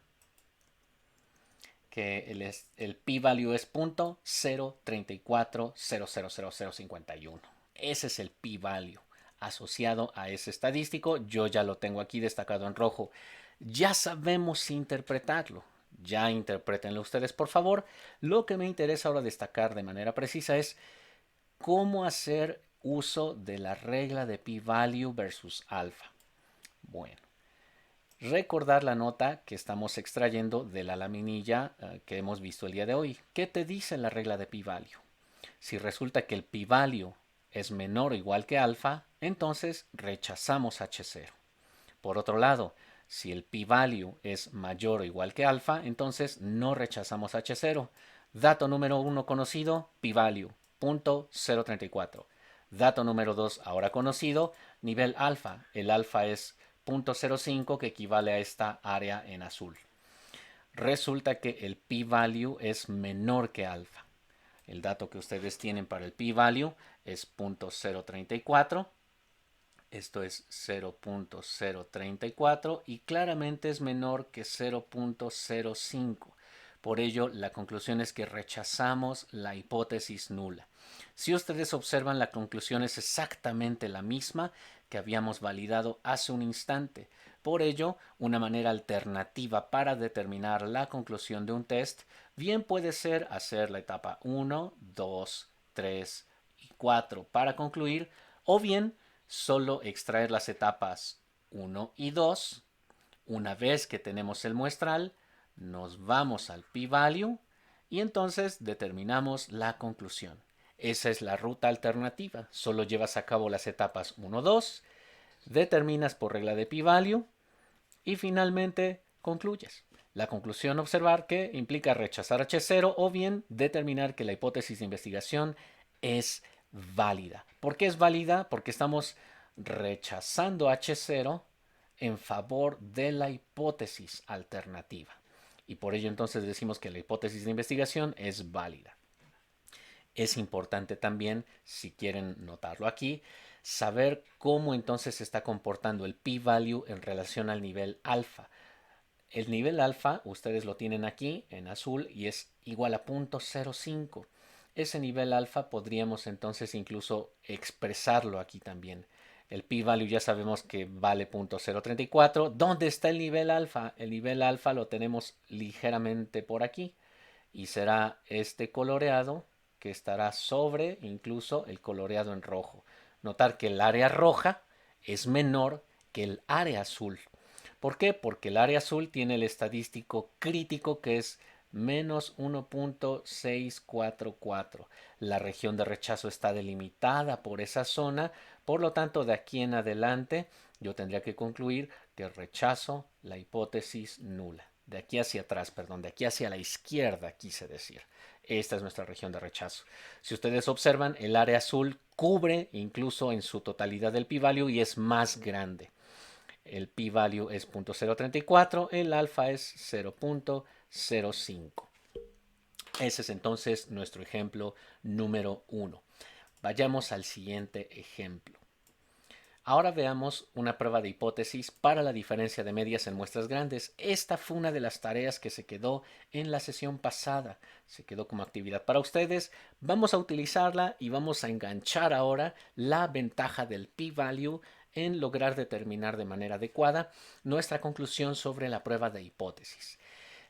que el p-value es 0.034000051. Ese es el p-value asociado a ese estadístico. Yo ya lo tengo aquí destacado en rojo. Ya sabemos interpretarlo. Ya interpretenlo ustedes, por favor. Lo que me interesa ahora destacar de manera precisa es cómo hacer uso de la regla de p-value versus alfa. Bueno, recordar la nota que estamos extrayendo de la laminilla que hemos visto el día de hoy. ¿Qué te dice la regla de p-value? Si resulta que el p-value es menor o igual que alfa, entonces rechazamos h0. Por otro lado, si el p-value es mayor o igual que alfa, entonces no rechazamos h0. Dato número 1 conocido, p-value, 0.034. Dato número 2 ahora conocido, nivel alfa. El alfa es 0.05, que equivale a esta área en azul. Resulta que el p-value es menor que alfa. El dato que ustedes tienen para el p-value es 0.034. Esto es 0.034 y claramente es menor que 0.05. Por ello, la conclusión es que rechazamos la hipótesis nula. Si ustedes observan, la conclusión es exactamente la misma que habíamos validado hace un instante. Por ello, una manera alternativa para determinar la conclusión de un test bien puede ser hacer la etapa 1, 2, 3 y 4 para concluir, o bien solo extraer las etapas 1 y 2. Una vez que tenemos el muestral, nos vamos al p-value y entonces determinamos la conclusión. Esa es la ruta alternativa. Solo llevas a cabo las etapas 1, 2, determinas por regla de p-value y finalmente concluyes. La conclusión, observar que implica rechazar h0 o bien determinar que la hipótesis de investigación es válida. ¿Por qué es válida? Porque estamos rechazando h0 en favor de la hipótesis alternativa. Y por ello entonces decimos que la hipótesis de investigación es válida. Es importante también, si quieren notarlo aquí, saber cómo entonces se está comportando el p-value en relación al nivel alfa. El nivel alfa, ustedes lo tienen aquí en azul y es igual a 0.05. Ese nivel alfa podríamos entonces incluso expresarlo aquí también. El p-value ya sabemos que vale 0.034. ¿Dónde está el nivel alfa? El nivel alfa lo tenemos ligeramente por aquí y será este coloreado que estará sobre incluso el coloreado en rojo. Notar que el área roja es menor que el área azul. ¿Por qué? Porque el área azul tiene el estadístico crítico que es menos 1.644. La región de rechazo está delimitada por esa zona, por lo tanto de aquí en adelante yo tendría que concluir que rechazo la hipótesis nula. De aquí hacia atrás, perdón, de aquí hacia la izquierda quise decir. Esta es nuestra región de rechazo. Si ustedes observan, el área azul cubre incluso en su totalidad el p-value y es más grande. El p-value es 0.034, el alfa es 0.05. Ese es entonces nuestro ejemplo número 1. Vayamos al siguiente ejemplo. Ahora veamos una prueba de hipótesis para la diferencia de medias en muestras grandes. Esta fue una de las tareas que se quedó en la sesión pasada. Se quedó como actividad para ustedes. Vamos a utilizarla y vamos a enganchar ahora la ventaja del p-value en lograr determinar de manera adecuada nuestra conclusión sobre la prueba de hipótesis.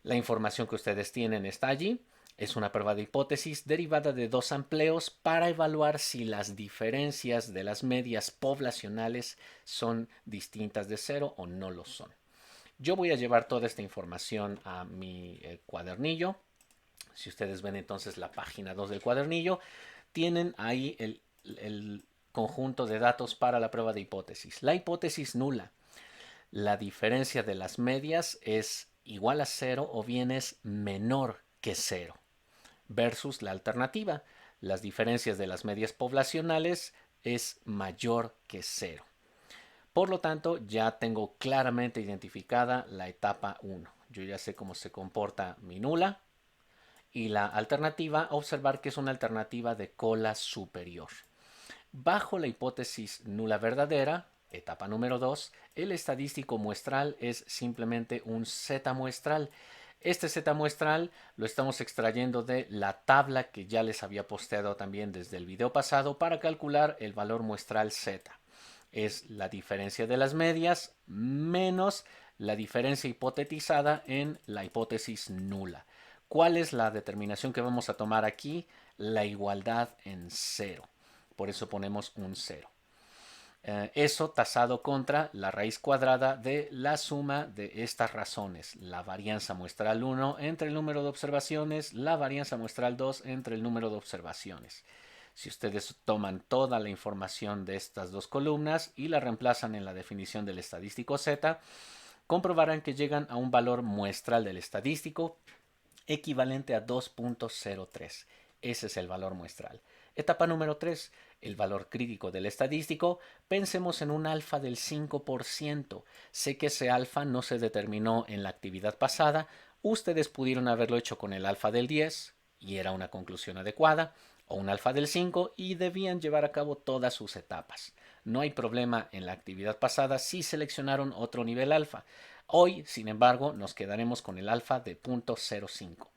La información que ustedes tienen está allí. Es una prueba de hipótesis derivada de dos amplios para evaluar si las diferencias de las medias poblacionales son distintas de cero o no lo son. Yo voy a llevar toda esta información a mi cuadernillo. Si ustedes ven entonces la página 2 del cuadernillo, tienen ahí el conjunto de datos para la prueba de hipótesis. La hipótesis nula. La diferencia de las medias es igual a cero o bien es menor que cero versus la alternativa. Las diferencias de las medias poblacionales es mayor que cero. Por lo tanto, ya tengo claramente identificada la etapa 1. Yo ya sé cómo se comporta mi nula. Y la alternativa, observar que es una alternativa de cola superior. Bajo la hipótesis nula verdadera, etapa número 2, el estadístico muestral es simplemente un Z muestral. Este Z muestral lo estamos extrayendo de la tabla que ya les había posteado también desde el video pasado para calcular el valor muestral Z. Es la diferencia de las medias menos la diferencia hipotetizada en la hipótesis nula. ¿Cuál es la determinación que vamos a tomar aquí? La igualdad en cero. Por eso ponemos un 0. Eso tasado contra la raíz cuadrada de la suma de estas razones. La varianza muestral 1 entre el número de observaciones, la varianza muestral 2 entre el número de observaciones. Si ustedes toman toda la información de estas dos columnas y la reemplazan en la definición del estadístico Z, comprobarán que llegan a un valor muestral del estadístico equivalente a 2.03. Ese es el valor muestral. Etapa número 3, el valor crítico del estadístico. Pensemos en un alfa del 5%. Sé que ese alfa no se determinó en la actividad pasada. Ustedes pudieron haberlo hecho con el alfa del 10 y era una conclusión adecuada, o un alfa del 5 y debían llevar a cabo todas sus etapas. No hay problema en la actividad pasada si seleccionaron otro nivel alfa. Hoy, sin embargo, nos quedaremos con el alfa de 0.05.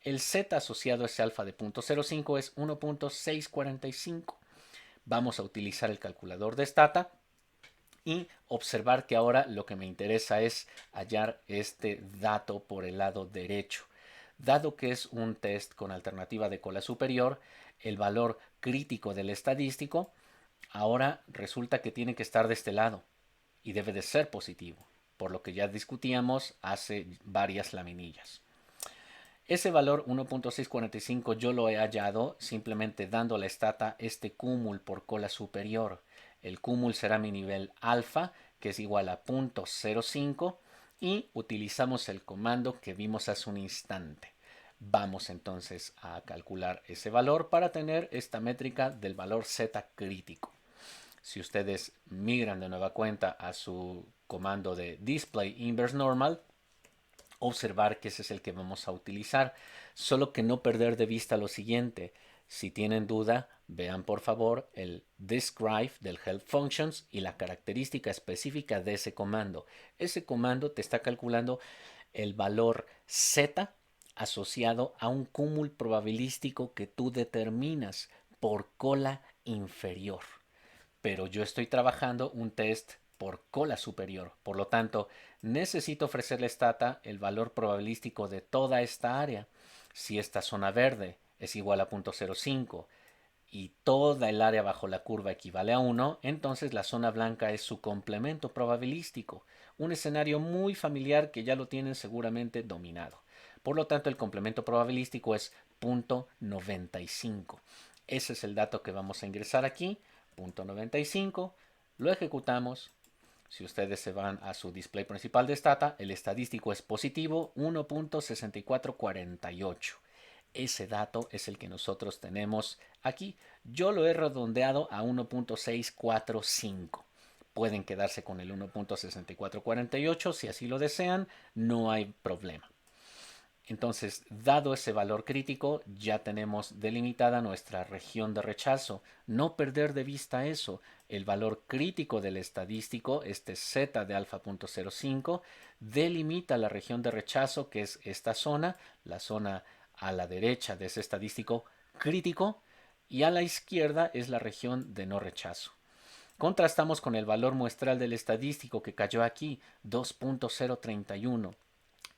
El Z asociado a ese alfa de 0.05 es 1.645. Vamos a utilizar el calculador de Stata y observar que ahora lo que me interesa es hallar este dato por el lado derecho. Dado que es un test con alternativa de cola superior, el valor crítico del estadístico ahora resulta que tiene que estar de este lado y debe de ser positivo, por lo que ya discutíamos hace varias laminillas. Ese valor 1.645 yo lo he hallado simplemente dando a la Stata este cúmul por cola superior. El cúmul será mi nivel alfa, que es igual a 0.05, y utilizamos el comando que vimos hace un instante. Vamos entonces a calcular ese valor para tener esta métrica del valor Z crítico. Si ustedes migran de nueva cuenta a su comando de display inverse normal, observar que ese es el que vamos a utilizar, solo que no perder de vista lo siguiente. Si tienen duda, vean por favor el describe del help functions y la característica específica de ese comando. Ese comando te está calculando el valor Z asociado a un cúmulo probabilístico que tú determinas por cola inferior. Pero yo estoy trabajando un test por cola superior. Por lo tanto, necesito ofrecerle Stata el valor probabilístico de toda esta área. Si esta zona verde es igual a 0.05 y toda el área bajo la curva equivale a 1, entonces la zona blanca es su complemento probabilístico. Un escenario muy familiar que ya lo tienen seguramente dominado. Por lo tanto, el complemento probabilístico es 0.95. Ese es el dato que vamos a ingresar aquí. 0.95. Lo ejecutamos. Si ustedes se van a su display principal de Stata, el estadístico es positivo 1.6448. Ese dato es el que nosotros tenemos aquí. Yo lo he redondeado a 1.645. Pueden quedarse con el 1.6448 si así lo desean, no hay problema. Entonces, dado ese valor crítico, ya tenemos delimitada nuestra región de rechazo. No perder de vista eso. El valor crítico del estadístico, este z de alfa punto 0,5, delimita la región de rechazo, que es esta zona, la zona a la derecha de ese estadístico crítico, y a la izquierda es la región de no rechazo. Contrastamos con el valor muestral del estadístico que cayó aquí, 2.031.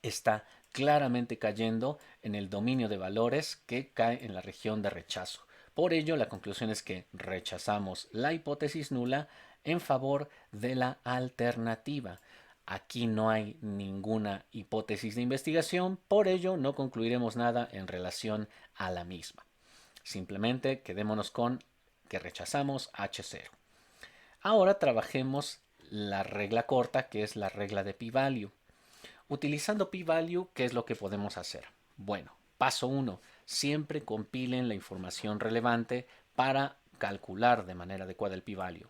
Está claramente cayendo en el dominio de valores que cae en la región de rechazo. Por ello, la conclusión es que rechazamos la hipótesis nula en favor de la alternativa. Aquí no hay ninguna hipótesis de investigación, por ello no concluiremos nada en relación a la misma. Simplemente quedémonos con que rechazamos H0. Ahora trabajemos la regla corta, que es la regla de p-value. Utilizando p-value, ¿qué es lo que podemos hacer? Bueno, paso 1. Siempre compilen la información relevante para calcular de manera adecuada el p-value.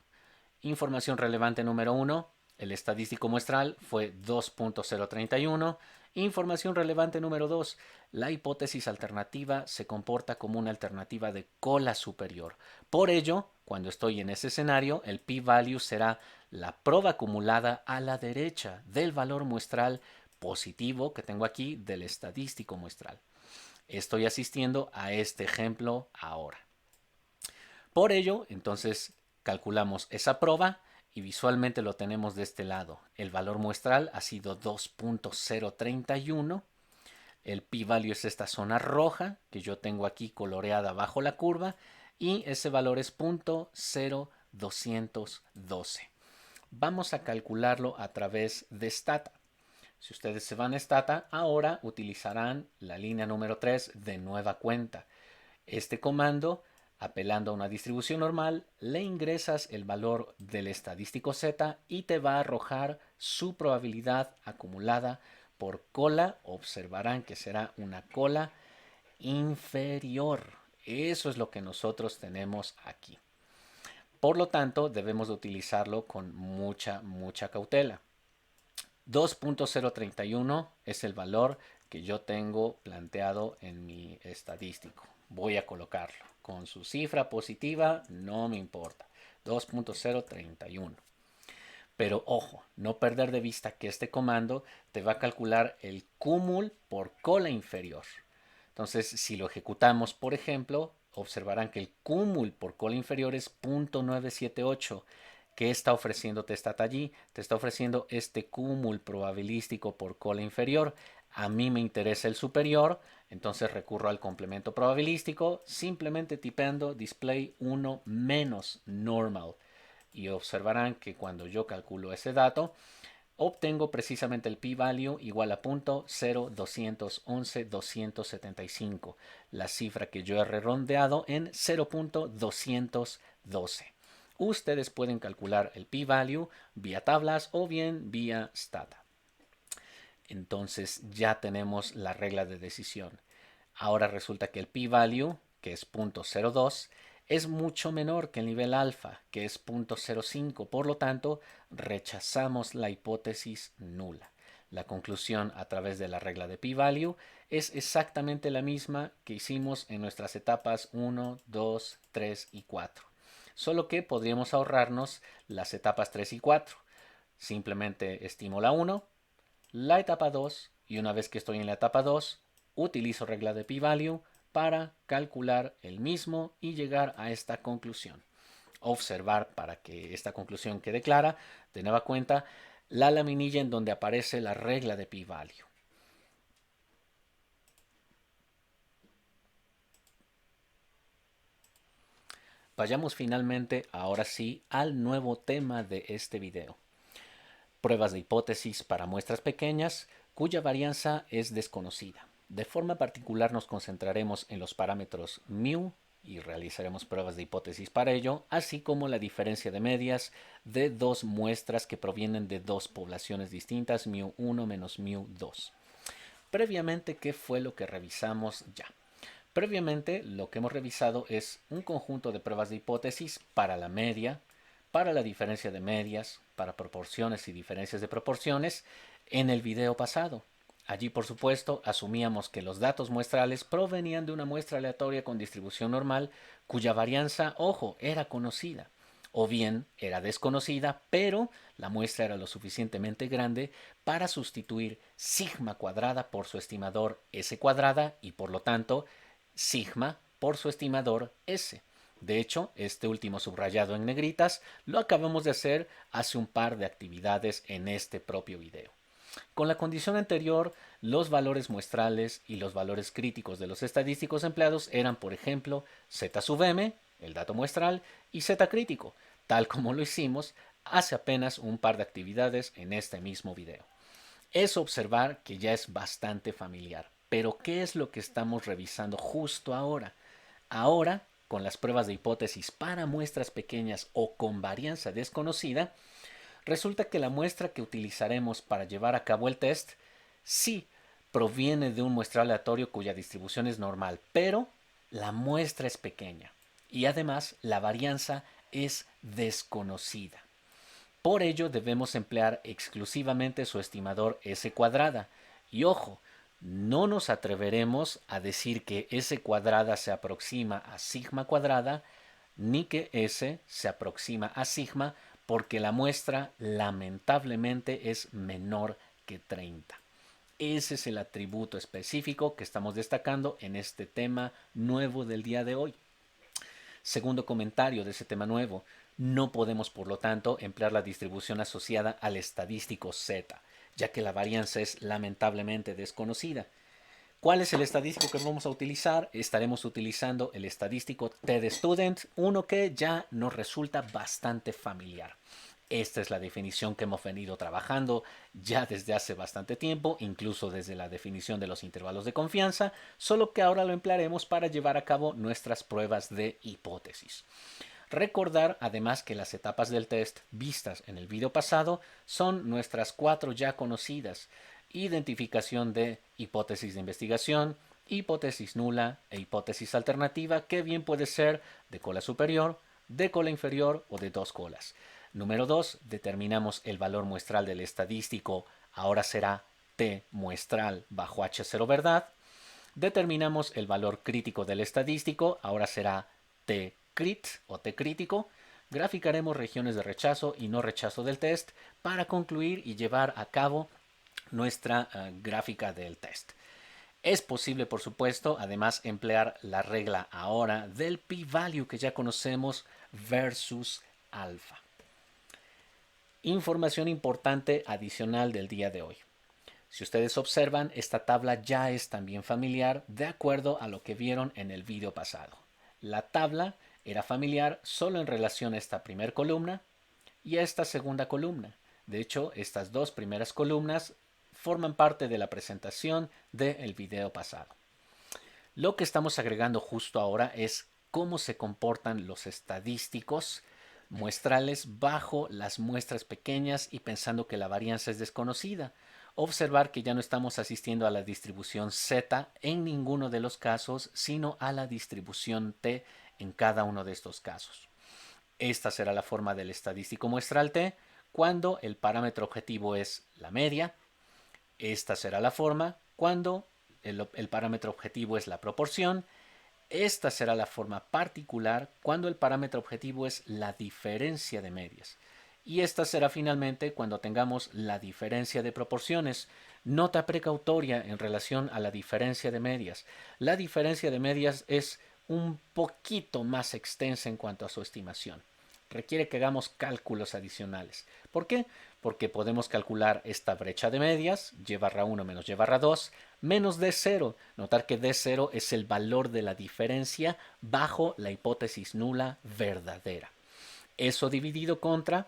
Información relevante número 1, el estadístico muestral fue 2.031. Información relevante número 2, la hipótesis alternativa se comporta como una alternativa de cola superior. Por ello, cuando estoy en ese escenario, el p-value será la prueba acumulada a la derecha del valor muestral positivo que tengo aquí del estadístico muestral. Estoy asistiendo a este ejemplo ahora. Por ello, entonces calculamos esa prueba y visualmente lo tenemos de este lado. El valor muestral ha sido 2.031. El p-value es esta zona roja que yo tengo aquí coloreada bajo la curva y ese valor es 0.0212. Vamos a calcularlo a través de Stata. Si ustedes se van a Stata, ahora utilizarán la línea número 3 de nueva cuenta. Este comando, apelando a una distribución normal, le ingresas el valor del estadístico Z y te va a arrojar su probabilidad acumulada por cola. Observarán que será una cola inferior. Eso es lo que nosotros tenemos aquí. Por lo tanto, debemos de utilizarlo con mucha cautela. 2.031 es el valor que yo tengo planteado en mi estadístico. Voy a colocarlo. Con su cifra positiva no me importa. 2.031. Pero ojo, no perder de vista que este comando te va a calcular el cúmulo por cola inferior. Entonces, si lo ejecutamos, por ejemplo, observarán que el cúmulo por cola inferior es 0.978. ¿Qué está ofreciéndote Stata allí? Te está ofreciendo este cúmulo probabilístico por cola inferior. A mí me interesa el superior, entonces recurro al complemento probabilístico, simplemente tipando display 1 menos normal. Y observarán que cuando yo calculo ese dato, obtengo precisamente el p-value igual a 0.0211-275, la cifra que yo he redondeado en 0.212. Ustedes pueden calcular el p-value vía tablas o bien vía Stata. Entonces ya tenemos la regla de decisión. Ahora resulta que el p-value, que es 0.02, es mucho menor que el nivel alfa, que es 0.05. Por lo tanto, rechazamos la hipótesis nula. La conclusión a través de la regla de p-value es exactamente la misma que hicimos en nuestras etapas 1, 2, 3 y 4. Solo que podríamos ahorrarnos las etapas 3 y 4. Simplemente estimo la 1, la etapa 2 y una vez que estoy en la etapa 2, utilizo regla de p-value para calcular el mismo y llegar a esta conclusión. Observar para que esta conclusión quede clara, de nueva cuenta, la laminilla en donde aparece la regla de p-value. Vayamos finalmente, ahora sí, al nuevo tema de este video. Pruebas de hipótesis para muestras pequeñas cuya varianza es desconocida. De forma particular nos concentraremos en los parámetros μ y realizaremos pruebas de hipótesis para ello, así como la diferencia de medias de dos muestras que provienen de dos poblaciones distintas, μ1 menos μ2. Previamente, ¿qué fue lo que revisamos ya? Previamente, lo que hemos revisado es un conjunto de pruebas de hipótesis para la media, para la diferencia de medias, para proporciones y diferencias de proporciones en el video pasado. Allí, por supuesto, asumíamos que los datos muestrales provenían de una muestra aleatoria con distribución normal cuya varianza, ojo, era conocida, o bien era desconocida, pero la muestra era lo suficientemente grande para sustituir sigma cuadrada por su estimador s cuadrada y por lo tanto sigma por su estimador s. De hecho, este último subrayado en negritas lo acabamos de hacer hace un par de actividades en este propio video. Con la condición anterior, los valores muestrales y los valores críticos de los estadísticos empleados eran, por ejemplo, z sub m, el dato muestral, y z crítico, tal como lo hicimos hace apenas un par de actividades en este mismo video. Es observar que ya es bastante familiar, pero ¿qué es lo que estamos revisando justo ahora? Ahora, con las pruebas de hipótesis para muestras pequeñas o con varianza desconocida, resulta que la muestra que utilizaremos para llevar a cabo el test sí proviene de un muestral aleatorio cuya distribución es normal, pero la muestra es pequeña y además la varianza es desconocida. Por ello debemos emplear exclusivamente su estimador S cuadrada. Y ojo, no nos atreveremos a decir que S cuadrada se aproxima a sigma cuadrada, ni que S se aproxima a sigma, porque la muestra lamentablemente es menor que 30. Ese es el atributo específico que estamos destacando en este tema nuevo del día de hoy. Segundo comentario de ese tema nuevo, no podemos por lo tanto emplear la distribución asociada al estadístico Z, ya que la varianza es lamentablemente desconocida. ¿Cuál es el estadístico que vamos a utilizar? Estaremos utilizando el estadístico T de Student, uno que ya nos resulta bastante familiar. Esta es la definición que hemos venido trabajando ya desde hace bastante tiempo, incluso desde la definición de los intervalos de confianza, solo que ahora lo emplearemos para llevar a cabo nuestras pruebas de hipótesis. Recordar además que las etapas del test vistas en el video pasado son nuestras 4 ya conocidas: identificación de hipótesis de investigación, hipótesis nula e hipótesis alternativa, que bien puede ser de cola superior, de cola inferior o de dos colas. Número 2, determinamos el valor muestral del estadístico, ahora será T muestral bajo H0 verdad. Determinamos el valor crítico del estadístico, ahora será T crit o T crítico. Graficaremos regiones de rechazo y no rechazo del test para concluir y llevar a cabo nuestra gráfica del test. Es posible, por supuesto, además emplear la regla ahora del p-value que ya conocemos versus alfa. Información importante adicional del día de hoy. Si ustedes observan, esta tabla ya es también familiar de acuerdo a lo que vieron en el video pasado. La tabla era familiar solo en relación a esta primera columna y a esta segunda columna. De hecho, estas dos primeras columnas forman parte de la presentación del video pasado. Lo que estamos agregando justo ahora es cómo se comportan los estadísticos muestrales bajo las muestras pequeñas y pensando que la varianza es desconocida. Observar que ya no estamos asistiendo a la distribución Z en ninguno de los casos, sino a la distribución T en cada uno de estos casos. Esta será la forma del estadístico muestral T cuando el parámetro objetivo es la media. Esta será la forma cuando el parámetro objetivo es la proporción. Esta será la forma particular cuando el parámetro objetivo es la diferencia de medias. Y esta será finalmente cuando tengamos la diferencia de proporciones. Nota precautoria en relación a la diferencia de medias. La diferencia de medias es un poquito más extensa en cuanto a su estimación. Requiere que hagamos cálculos adicionales. ¿Por qué? Porque podemos calcular esta brecha de medias, y barra 1 menos y barra 2, menos D0. Notar que D0 es el valor de la diferencia bajo la hipótesis nula verdadera. Eso dividido contra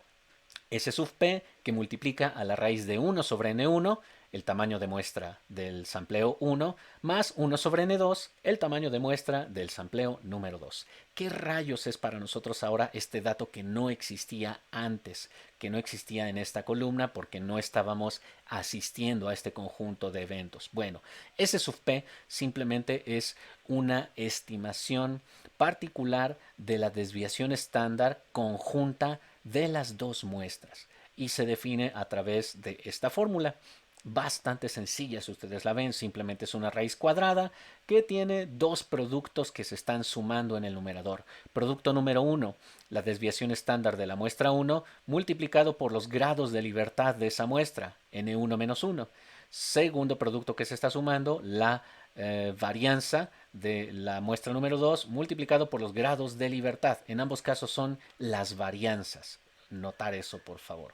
S sub P, que multiplica a la raíz de 1 sobre N1, el tamaño de muestra del sampleo 1, más 1 sobre N2, el tamaño de muestra del sampleo número 2. ¿Qué rayos es para nosotros ahora este dato que no existía antes, que no existía en esta columna porque no estábamos asistiendo a este conjunto de eventos? Bueno, S sub P simplemente es una estimación particular de la desviación estándar conjunta de las dos muestras y se define a través de esta fórmula. bastante sencilla si ustedes la ven, simplemente es una raíz cuadrada que tiene dos productos que se están sumando en el numerador. Producto número 1, la desviación estándar de la muestra 1 multiplicado por los grados de libertad de esa muestra, n1 menos 1. Segundo producto que se está sumando, la varianza de la muestra número 2 multiplicado por los grados de libertad. En ambos casos son las varianzas. Notar eso, por favor.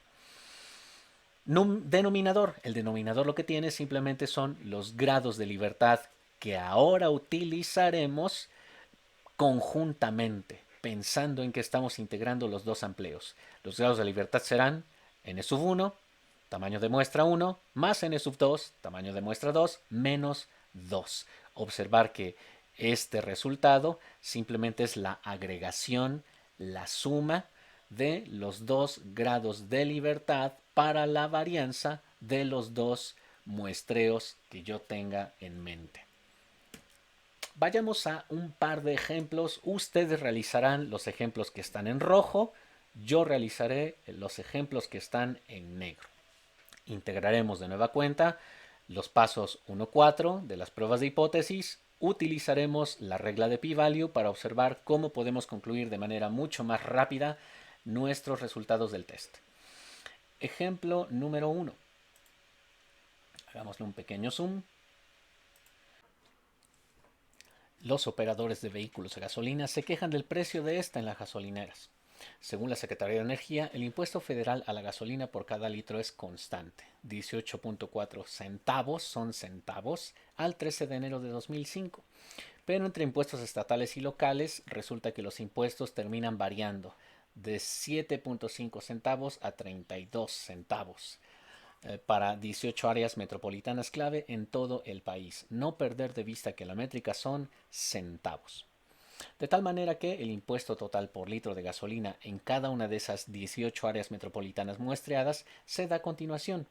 Denominador. El denominador lo que tiene simplemente son los grados de libertad que ahora utilizaremos conjuntamente, pensando en que estamos integrando los dos amplios. Los grados de libertad serán n sub 1, tamaño de muestra 1, más n sub 2, tamaño de muestra 2, menos 2. Observar que este resultado simplemente es la agregación, la suma de los dos grados de libertad para la varianza de los dos muestreos que yo tenga en mente. Vayamos a un par de ejemplos. Ustedes realizarán los ejemplos que están en rojo. Yo realizaré los ejemplos que están en negro. Integraremos de nueva cuenta los pasos 1-4 de las pruebas de hipótesis. Utilizaremos la regla de p-value para observar cómo podemos concluir de manera mucho más rápida nuestros resultados del test. Ejemplo número 1. Hagámosle un pequeño zoom. Los operadores de vehículos a gasolina se quejan del precio de esta en las gasolineras. Según la Secretaría de Energía, el impuesto federal a la gasolina por cada litro es constante. 18.4 centavos son centavos al 13 de enero de 2005. Pero entre impuestos estatales y locales resulta que los impuestos terminan variando de 7.5 centavos a 32 centavos para 18 áreas metropolitanas clave en todo el país. No perder de vista que la métrica son centavos. De tal manera que el impuesto total por litro de gasolina en cada una de esas 18 áreas metropolitanas muestreadas se da a continuación.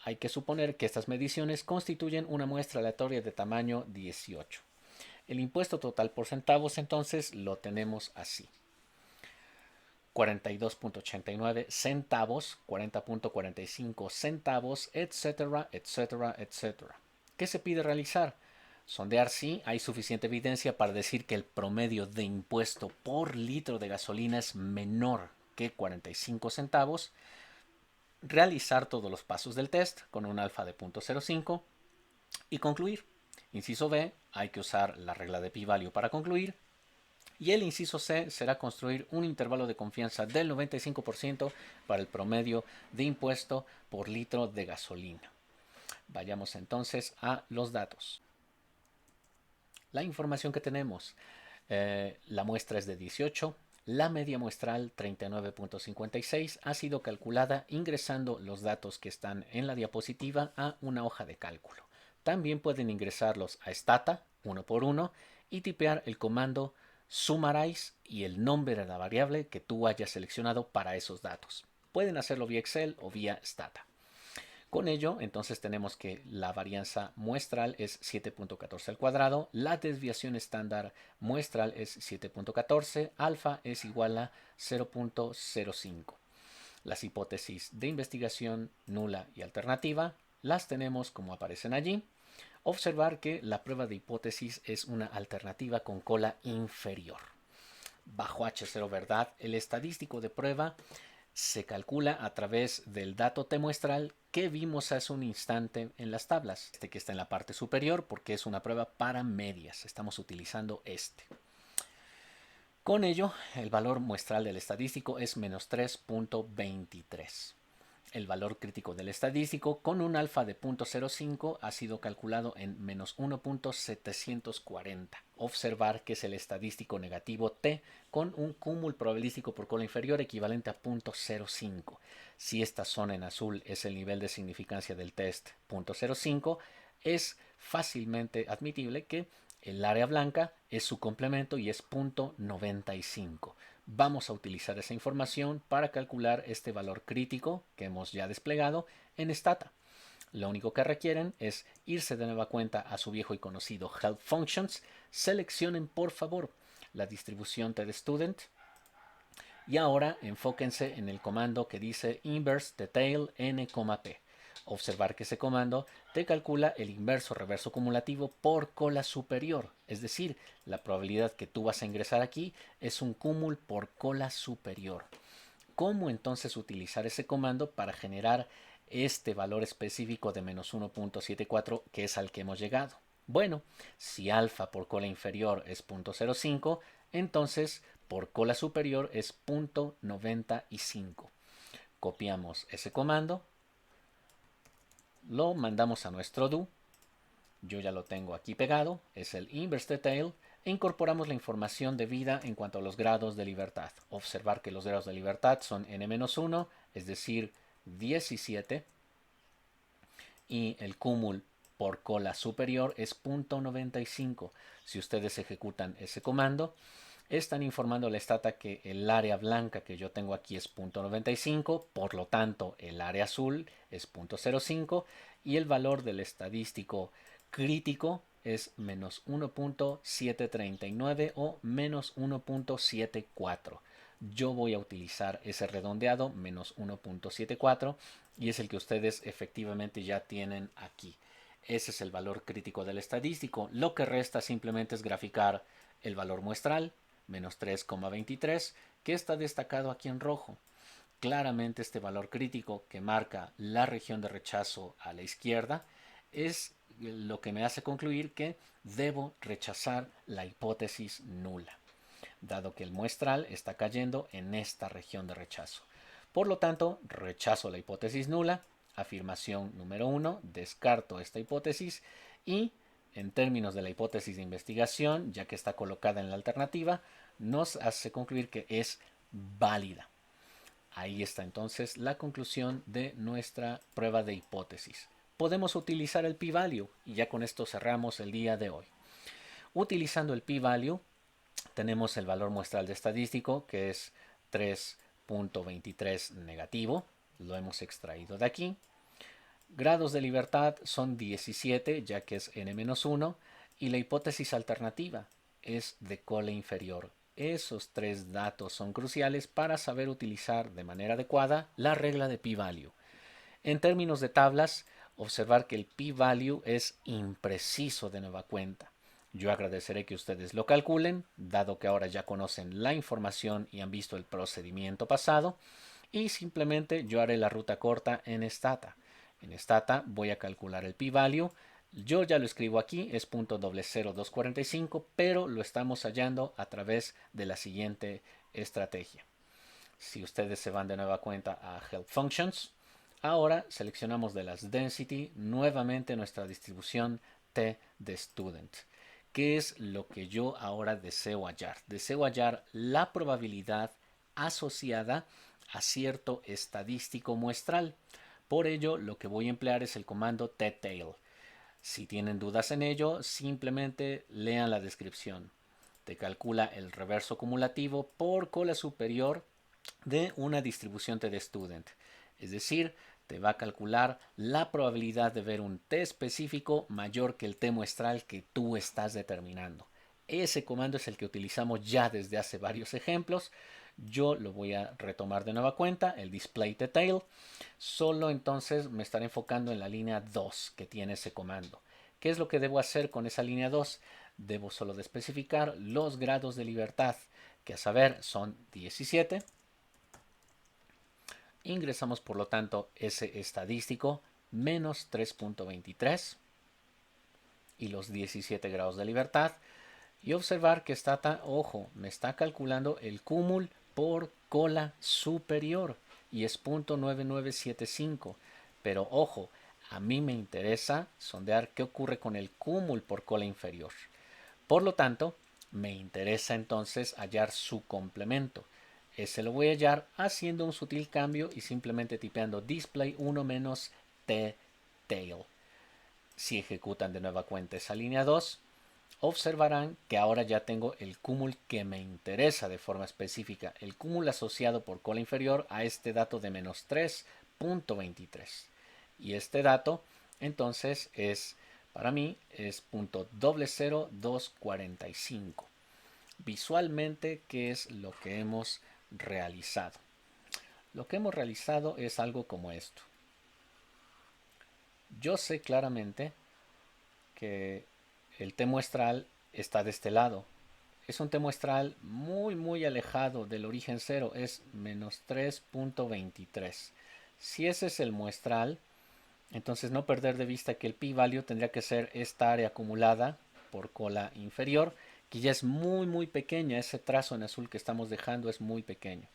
Hay que suponer que estas mediciones constituyen una muestra aleatoria de tamaño 18. El impuesto total por centavos entonces lo tenemos así. 42.89 centavos, 40.45 centavos, etcétera, etcétera, etcétera. ¿Qué se pide realizar? Sondear si hay suficiente evidencia para decir que el promedio de impuesto por litro de gasolina es menor que 45 centavos, realizar todos los pasos del test con un alfa de 0.05 y concluir. Inciso B, hay que usar la regla de p-value para concluir. Y el inciso C será construir un intervalo de confianza del 95% para el promedio de impuesto por litro de gasolina. Vayamos entonces a los datos. La información que tenemos, la muestra es de 18, la media muestral 39.56 ha sido calculada ingresando los datos que están en la diapositiva a una hoja de cálculo. También pueden ingresarlos a Stata, uno por uno, y tipear el comando summarize y el nombre de la variable que tú hayas seleccionado para esos datos. Pueden hacerlo vía Excel o vía Stata. Con ello, entonces tenemos que la varianza muestral es 7.14 al cuadrado, la desviación estándar muestral es 7.14, alfa es igual a 0.05. Las hipótesis de investigación nula y alternativa las tenemos como aparecen allí. Observar que la prueba de hipótesis es una alternativa con cola inferior. Bajo H0 verdad, el estadístico de prueba se calcula a través del dato T muestral que vimos hace un instante en las tablas. Este que está en la parte superior porque es una prueba para medias. Estamos utilizando este. Con ello, el valor muestral del estadístico es menos 3.23. El valor crítico del estadístico con un alfa de 0.05 ha sido calculado en menos 1.740. Observar que es el estadístico negativo T con un cúmulo probabilístico por cola inferior equivalente a 0.05. Si esta zona en azul es el nivel de significancia del test 0.05, es fácilmente admitible que el área blanca es su complemento y es 0.95. Vamos a utilizar esa información para calcular este valor crítico que hemos ya desplegado en Stata. Lo único que requieren es irse de nueva cuenta a su viejo y conocido Help Functions. Seleccionen por favor la distribución TD-Student y ahora enfóquense en el comando que dice inverse detail n, p. Observar que ese comando te calcula el inverso reverso cumulativo por cola superior. Es decir, la probabilidad que tú vas a ingresar aquí es un cúmul por cola superior. ¿Cómo entonces utilizar ese comando para generar este valor específico de menos 1.74 que es al que hemos llegado? Bueno, si alfa por cola inferior es 0.05, entonces por cola superior es 0.95. Copiamos ese comando, lo mandamos a nuestro do. Yo ya lo tengo aquí pegado, es el inverse detail, e incorporamos la información debida en cuanto a los grados de libertad. Observar que los grados de libertad son n-1, es decir, 17, y el cúmul por cola superior es 0.95. Si ustedes ejecutan ese comando, están informando a la stata que el área blanca que yo tengo aquí es 0.95, por lo tanto el área azul es 0.05 y el valor del estadístico crítico es menos 1.739 o menos 1.74. Yo voy a utilizar ese redondeado, menos 1.74, y es el que ustedes efectivamente ya tienen aquí. Ese es el valor crítico del estadístico. Lo que resta simplemente es graficar el valor muestral, menos 3,23, que está destacado aquí en rojo. Claramente este valor crítico que marca la región de rechazo a la izquierda es lo que me hace concluir que debo rechazar la hipótesis nula, dado que el muestral está cayendo en esta región de rechazo. Por lo tanto, rechazo la hipótesis nula. Afirmación número 1, descarto esta hipótesis y en términos de la hipótesis de investigación, ya que está colocada en la alternativa, nos hace concluir que es válida. Ahí está entonces la conclusión de nuestra prueba de hipótesis. Podemos utilizar el p-value y ya con esto cerramos el día de hoy. Utilizando el p-value tenemos el valor muestral de estadístico que es 3.23 negativo. Lo hemos extraído de aquí. Grados de libertad son 17 ya que es n-1 y la hipótesis alternativa es de cola inferior. Esos tres datos son cruciales para saber utilizar de manera adecuada la regla de p-value. En términos de tablas, observar que el p-value es impreciso de nueva cuenta. Yo agradeceré que ustedes lo calculen, dado que ahora ya conocen la información y han visto el procedimiento pasado, y simplemente yo haré la ruta corta en Stata. En Stata voy a calcular el p-value. Yo ya lo escribo aquí, es .00245, pero lo estamos hallando a través de la siguiente estrategia. Si ustedes se van de nueva cuenta a Help Functions, ahora seleccionamos de las Density nuevamente nuestra distribución T de Student. ¿Qué es lo que yo ahora deseo hallar? Deseo hallar la probabilidad asociada a cierto estadístico muestral. Por ello, lo que voy a emplear es el comando ttail. Si tienen dudas en ello, simplemente lean la descripción. Te calcula el reverso cumulativo por cola superior de una distribución T de student. Es decir, te va a calcular la probabilidad de ver un T específico mayor que el T muestral que tú estás determinando. Ese comando es el que utilizamos ya desde hace varios ejemplos. Yo lo voy a retomar de nueva cuenta, el display detail. Solo entonces me estaré enfocando en la línea 2 que tiene ese comando. ¿Qué es lo que debo hacer con esa línea 2? Debo solo de especificar los grados de libertad, que a saber son 17. Ingresamos por lo tanto ese estadístico menos 3.23 y los 17 grados de libertad y observar que Stata, ojo, me está calculando el cúmul por cola superior y es 0.9975, pero ojo, a mí me interesa sondear qué ocurre con el cúmul por cola inferior. Por lo tanto, me interesa entonces hallar su complemento. Ese lo voy a hallar haciendo un sutil cambio y simplemente tipeando display 1 menos t tail. Si ejecutan de nueva cuenta esa línea 2, observarán que ahora ya tengo el cúmul que me interesa de forma específica, el cúmul asociado por cola inferior a este dato de menos 3.23. Y este dato entonces es, para mí, es .00245. Visualmente, ¿qué es lo que hemos realizado? Lo que hemos realizado es algo como esto. yo sé claramente que el t muestral está de este lado. Es un t muestral muy alejado del origen cero, es menos 3.23. Si ese es el muestral, entonces no perder de vista que el p-value tendría que ser esta área acumulada por cola inferior, que ya es muy pequeña. Ese trazo en azul que estamos dejando es muy pequeño.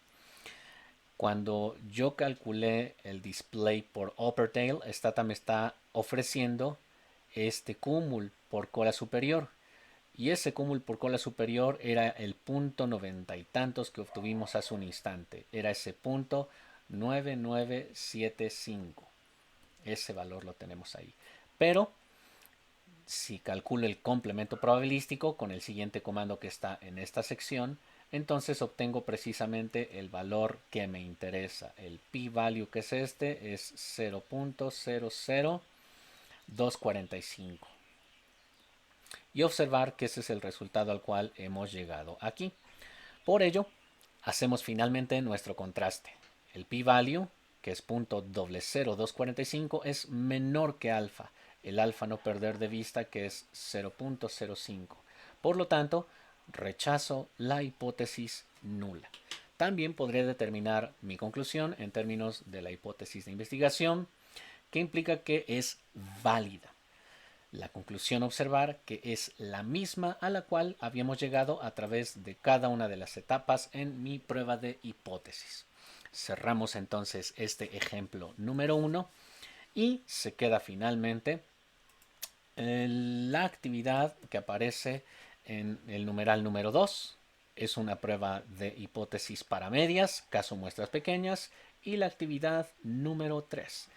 Cuando yo calculé el display por upper tail, Stata me está ofreciendo este cúmulo por cola superior. Y ese cúmulo por cola superior era el punto 90 y tantos que obtuvimos hace un instante. Era ese punto 9975. Ese valor lo tenemos ahí. Pero si calculo el complemento probabilístico con el siguiente comando que está en esta sección, entonces obtengo precisamente el valor que me interesa. El p-value, que es este, es 0.00245. Y observar que ese es el resultado al cual hemos llegado aquí. Por ello, hacemos finalmente nuestro contraste. El p-value, que es .00245, es menor que alfa. El alfa no perder de vista, que es 0.05. Por lo tanto, rechazo la hipótesis nula. También podré determinar mi conclusión en términos de la hipótesis de investigación, que implica que es válida. La conclusión a observar que es la misma a la cual habíamos llegado a través de cada una de las etapas en mi prueba de hipótesis. Cerramos entonces este ejemplo número 1 y se queda finalmente la actividad que aparece en el numeral número 2. Es una prueba de hipótesis para medias, caso muestras pequeñas, y la actividad número 3.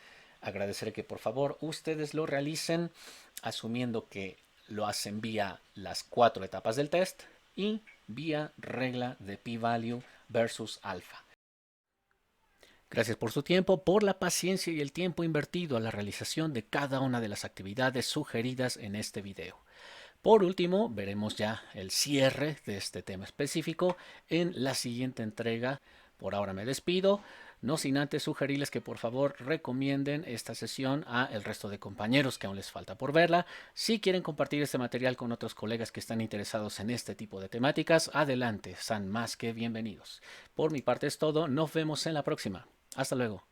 Agradeceré que por favor ustedes lo realicen asumiendo que lo hacen vía las 4 etapas del test y vía regla de p-value versus alfa. Gracias por su tiempo, por la paciencia y el tiempo invertido a la realización de cada una de las actividades sugeridas en este video. Por último, veremos ya el cierre de este tema específico en la siguiente entrega. Por ahora me despido, no sin antes sugerirles que por favor recomienden esta sesión a el resto de compañeros que aún les falta por verla. Si quieren compartir este material con otros colegas que están interesados en este tipo de temáticas, adelante, sean más que bienvenidos. Por mi parte es todo, nos vemos en la próxima. Hasta luego.